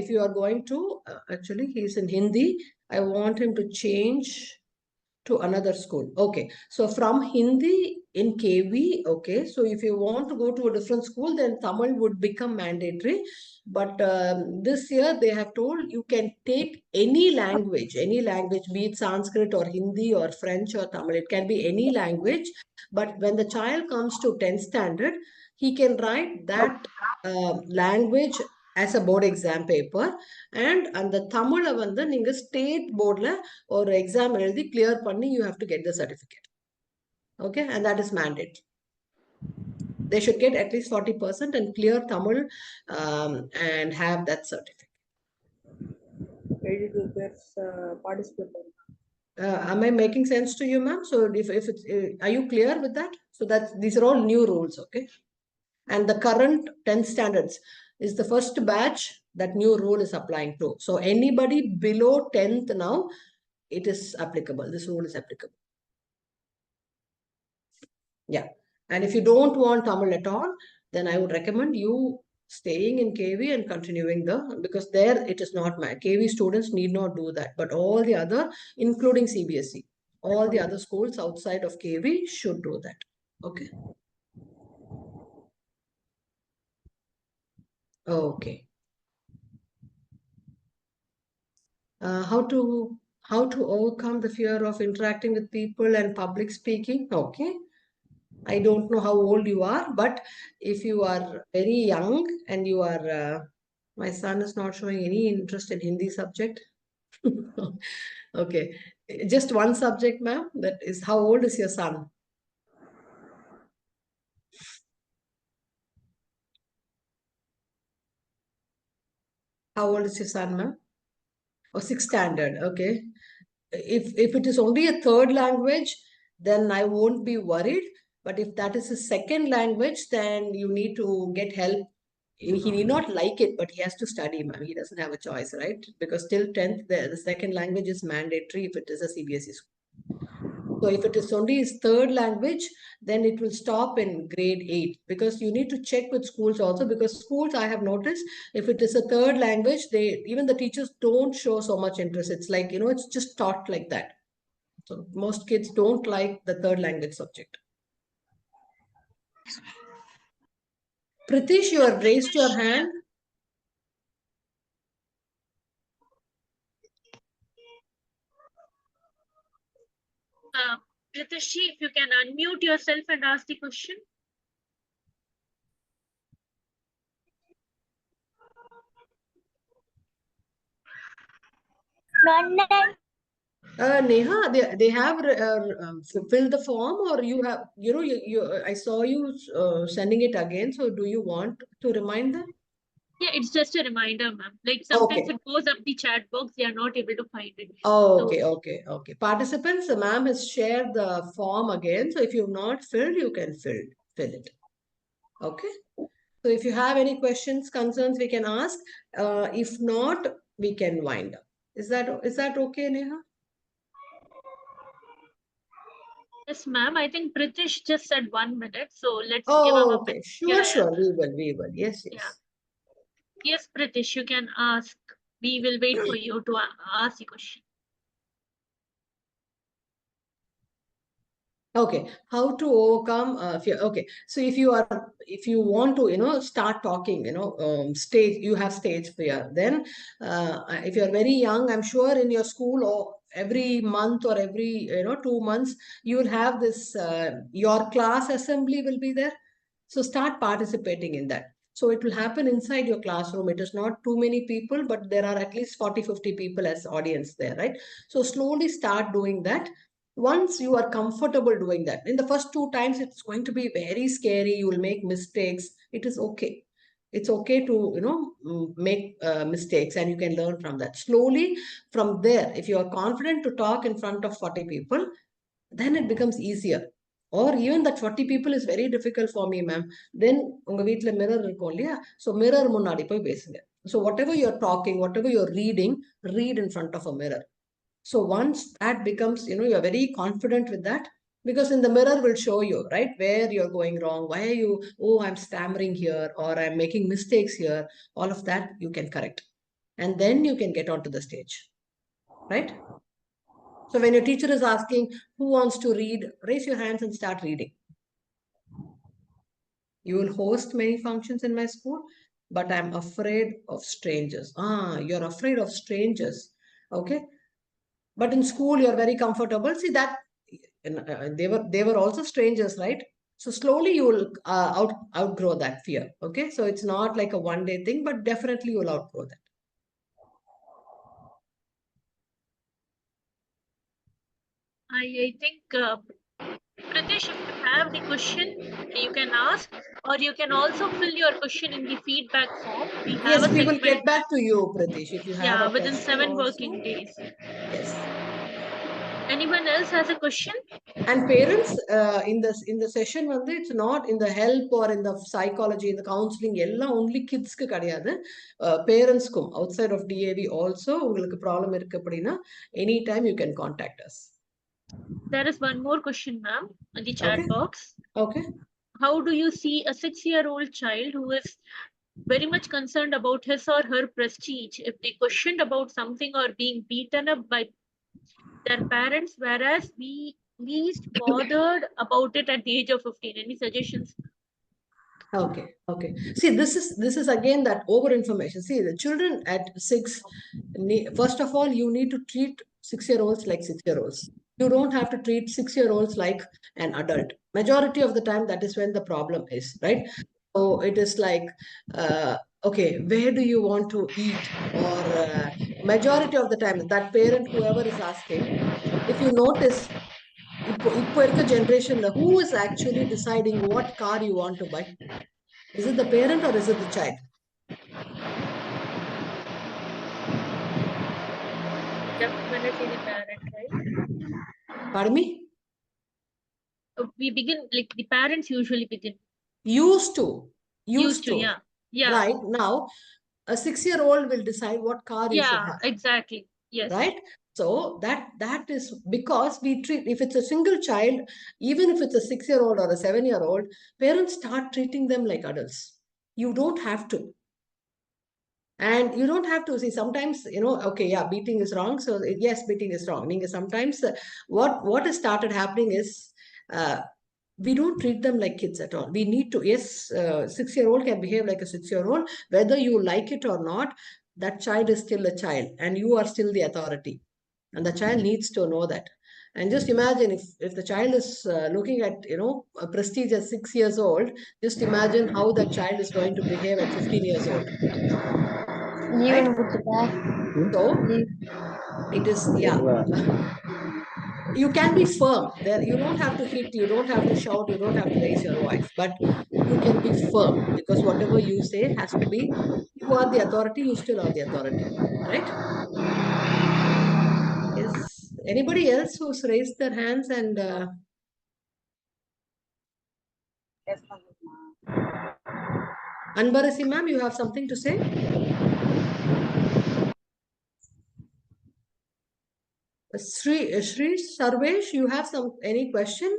if you are going to, actually, he's in Hindi. I want him to change to another school. Okay. So from Hindi in KV, okay. So if you want to go to a different school, then Tamil would become mandatory. But this year they have told you can take any language, be it Sanskrit or Hindi or French or Tamil. It can be any language. But when the child comes to 10th standard, he can write that language as a board exam paper, and the தமிழை வந்து நீங்க state போர்டில் ஒரு exam எழுதி clear பண்ணி you have to get the certificate. Okay, and that is mandate. They should get at least 40% and clear Tamil and have that certificate. Am I making sense to you, ma'am? So if it's, are you clear with that? So these are all new rules, okay? And the current 10th standards is the first batch that new rule is applying to. So anybody below 10th now, it is applicable. This rule is applicable. Yeah. And if you don't want Tamil at all, then I would recommend you staying in KV and continuing because there it is not mad. KV students need not do that. But all the other, including CBSE, all the other schools outside of KV should do that. Okay. Okay. How to overcome the fear of interacting with people and public speaking. Okay. I don't know how old you are, but if you are very young and you are, my son is not showing any interest in Hindi subject. Okay. Just one subject, ma'am. That is, how old is your son? How old is your son, ma'am? Oh, 6th standard. Okay. If it is only a third language, then I won't be worried. But if that is a second language, then you need to get help. He need not like it, but he has to study, ma'am. He doesn't have a choice, right? Because till 10th, the second language is mandatory if it is a CBSE school. So if it is only his third language, then it will stop in grade 8, because you need to check with schools also, because schools, I have noticed, if it is a third language, even the teachers don't show so much interest. It's like, it's just taught like that. So most kids don't like the third language subject. Pritish, you have raised your hand. Pritish, if you can unmute yourself and ask the question. Neha, they have filled the form, or you have, I saw you sending it again. So do you want to remind them? Yeah, it's just a reminder, ma'am. Like sometimes it goes up the chat box, they are not able to find it. Okay. Participants, the ma'am has shared the form again. So if you've not filled, you can fill it. Okay. So if you have any questions, concerns, we can ask. If not, we can wind up. Is that okay, Neha? Yes, ma'am. I think Pritish just said 1 minute, so let's give him Oh, a okay. bit. Sure, sure. We will. Yes, Yeah. yes. Yes, Pritish, you can ask. We will wait for you to ask the question. Okay, how to overcome fear? Okay, so if you want to start talking, stage you have stage fear. Then, if you're very young, I'm sure in your school or every month or every 2 months you will have this. Your class assembly will be there, so start participating in that. So it will happen inside your classroom. It is not too many people, but there are at least 40-50 people as audience there, right? So slowly start doing that. Once you are comfortable doing that, in the first 2 times it's going to be very scary, you will make mistakes. It is okay. It's okay to make mistakes, and you can learn from that slowly. From there, if you are confident to talk in front of 40 people, then it becomes easier. Or even that 40 people is very difficult for me, ma'am. Then உங்க வீட்ல mirror இருக்கும் இல்லையா, so mirror முன்னாடி போய் பேசுங்க. So whatever you're talking, whatever you're reading, read in front of a mirror. So once that becomes, you're very confident with that, because in the mirror will show you, right, where you're going wrong, why are you, oh, I'm stammering here, or I'm making mistakes here. All of that you can correct. And then you can get onto the stage, right? So when your teacher is asking, who wants to read, raise your hands and start reading. You will host many functions in my school, but I'm afraid of strangers. You're afraid of strangers. Okay. But in school, you're very comfortable. See that they were also strangers, right? So slowly you will outgrow that fear. Okay. So it's not like a one-day thing, but definitely you will outgrow that. I think, Pritish, if you have the question, you can ask, or you can also fill your question in the feedback form. We have Yes, a we will segment. get back to you, Pratish, if you have a Within question 7 also. working days. Yes. Anyone else has a question? And parents, in the session, it's not in the help or in the psychology, in the counseling, only kids ku kadiyadu. Parents kum outside of DAV also உங்களுக்கு problem இருக்கு அப்படினா anytime you can contact us. There is one more question, ma'am, in the chat box. Okay. How do you see a 6-year-old child who is very much concerned about his or her prestige if they questioned about something or being beaten up by their parents, whereas we least bothered about it at the age of 15? Any suggestions? Okay. See, this is again that over information. See, the children at 6, first of all, you need to treat 6-year-olds like 6-year-olds. You don't have to treat 6-year-olds like an adult. Majority of the time, that is when the problem is, right? So it is like, okay, where do you want to eat? Or majority of the time, that parent, whoever is asking, if you notice, இப்போ இருக்க generationல, who is actually deciding what car you want to buy? Is it the parent or is it the child? Definitely the parent, right? Pardon me? We begin, like the parents usually begin. Used to. Yeah. Right now, a 6-year-old will decide what car you should have. Exactly. Yes. Right? So that is because we treat, if it's a single child, even if it's a 6-year-old or a 7-year-old, parents start treating them like adults. You don't have to. And you don't have to see, sometimes, okay, yeah, beating is wrong. So yes, beating is wrong. Sometimes what has started happening is, we don't treat them like kids at all. We need to, yes, 6-year-old can behave like a 6-year-old. Whether you like it or not, that child is still a child and you are still the authority. And the child needs to know that. And just imagine if the child is looking at, a prestige at 6 years old, just imagine how that child is going to behave at 15 years old. Right? So it is, yeah. You can be firm. There, you don't have to hit, you don't have to shout, you don't have to raise your voice, but you can be firm, because whatever you say has to be, you are the authority, you still are the authority. Right? Yes. Anybody else who's raised their hands and Yes, Anbarasi ma'am, you have something to say? Sri Sarvesh, you have any question?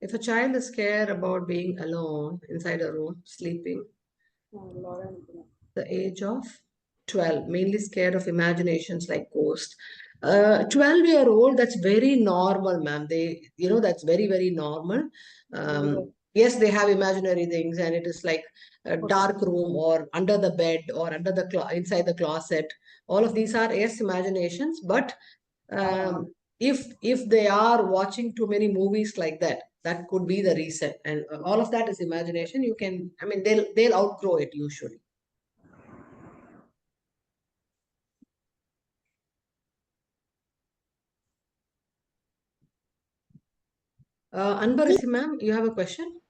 If a child is scared about being alone inside a room, sleeping, the age of 12, mainly scared of imaginations like ghosts. 12-year-old, that's very normal, ma'am. That's very, very normal. Yes, they have imaginary things, and it is like a dark room or under the bed or under the inside the closet. All of these are, yes, imaginations, but if they are watching too many movies like that, that could be the reason. And all of that is imagination. They'll outgrow it usually. Anbarisi, ma'am, you have a question?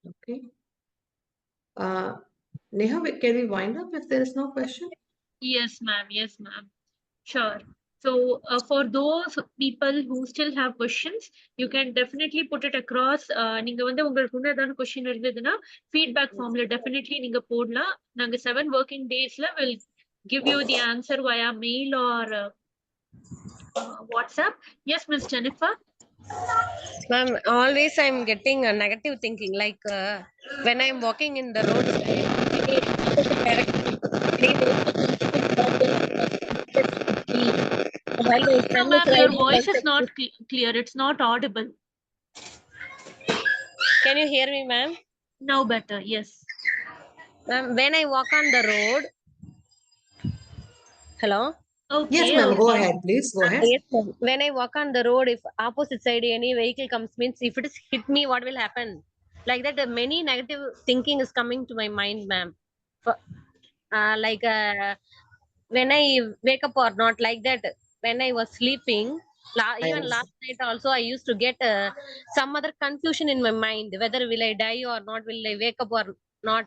Okay. Neha, can we wind up if there is no question? Yes, ma'am. Yes, ma'am. Sure. So for those people who still have questions, you can definitely put it across. நீங்க வந்து உங்களுக்கு ஏதாவது question இருந்ததுன்னா feedback formல definitely நீங்க போடலாம். நாங்க 7 working daysல will give you the answer via mail or WhatsApp. Yes, Miss Jennifer. Ma'am, always I'm getting a negative thinking. Like when I'm walking in the road, No, ma'am, your voice is not clear. It's not audible. Can you hear me, ma'am? Now better, yes. Ma'am, when I walk on the road, hello? Okay. Yes, ma'am. Go ahead, please. Go ahead. Yes, ma'am. When I walk on the road, if opposite side any vehicle comes, means if it is hit me, what will happen? Like that, many negative thinking is coming to my mind, ma'am. Like when I wake up or not, like that. When I was sleeping, even last night also, I used to get some other confusion in my mind, whether will I die or not, will I wake up or not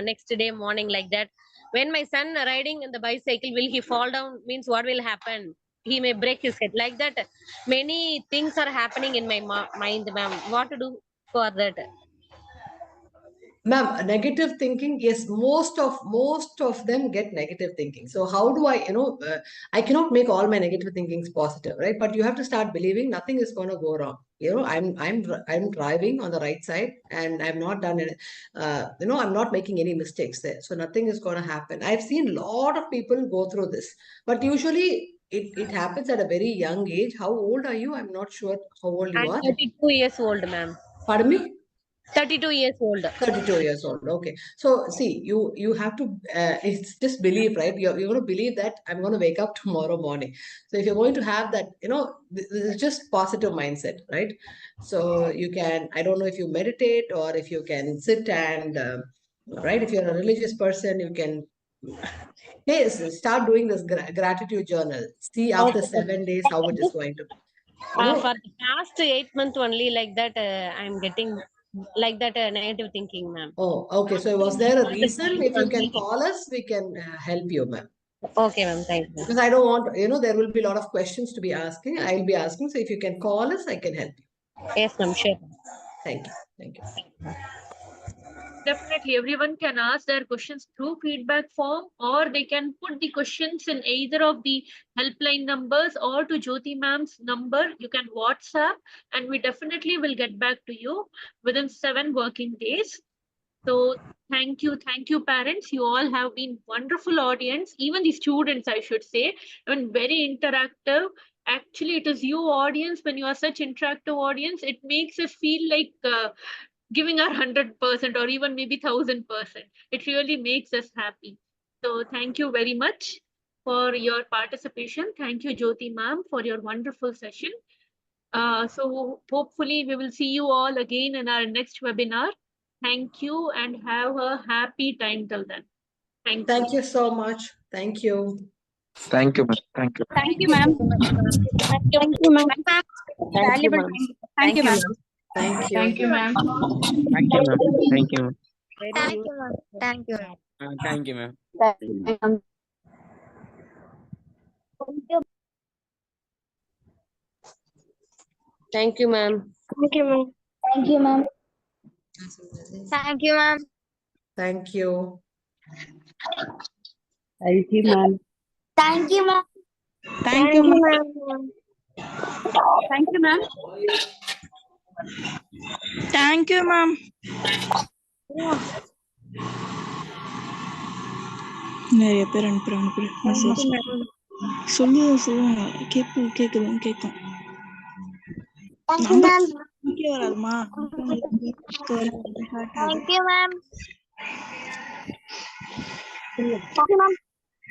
next day morning, like that. When my son riding in the bicycle, will he fall down, means what will happen, he may break his head, like that. Many things are happening in my mind, ma'am. What to do for that? Ma'am, negative thinking, yes, most of them get negative thinking. So how do I, I cannot make all my negative thinkings positive, right? But you have to start believing nothing is going to go wrong. I'm driving on the right side, and I've not done it. I'm not making any mistakes there, so nothing is going to happen. I've seen a lot of people go through this, but usually it happens at a very young age. How old are you? I'm not sure how old you I'm are. 32 years old, ma'am. Pardon me? 32 years old. 32 years old. Okay. So see, you have to, it's just believe, right? You're going to believe that I'm going to wake up tomorrow morning. So if you're going to have that, this is just positive mindset, right? So you can, I don't know if you meditate or if you can sit and, right? If you're a religious person, you can start doing this gratitude journal. See after 7 days how it is going to be. For the past 8 months only, like that, I'm getting like that negative thinking, ma'am. Oh, okay. So was there a reason? If you can call us, we can help you, ma'am. Okay, ma'am. Thank you. Because I don't want, there will be a lot of questions to be asking. I'll be asking. So if you can call us, I can help you. Yes, ma'am. Sure. Thank you. Thank you. Definitely, everyone can ask their questions through feedback form, or they can put the questions in either of the helpline numbers or to Jyoti ma'am's number. You can WhatsApp, and we definitely will get back to you within 7 working days. So thank you, parents. You all have been wonderful audience. Even the students, I should say, very interactive. Actually, it is you audience. When you are such interactive audience, it makes us feel like giving our 100% or even maybe 1000%. It really makes us happy. So thank you very much for your participation. Thank you, Jyoti ma'am, for your wonderful session. So hopefully we will see you all again in our next webinar. Thank you and have a happy time till then. Thank you so much. Thank you. Thank you, ma'am. Thank you. Thank you, ma'am. Thank you, ma'am. Valuable ma'am. time. Thank you, ma'am. Thank you. Thank you, ma'am. Thank you, ma'am. Thank you. Thank you, ma'am. Thank you. Thank you, ma'am. Thank you, ma'am. Thank you, ma'am. Thank you, ma'am. Thank you, ma'am. Thank you, ma'am. Thank you. Thank you, ma'am. Thank you, ma'am. Thank you, ma'am. Thank you, ma'am. Thank you, ma'am. நிறைய பேர் அனுப்புறாங்க message சொல்லுங்க கேட்கும் Thank you, ma'am. வராதுமா Thank you, ma'am. Thank you, ma'am.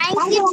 Thank you.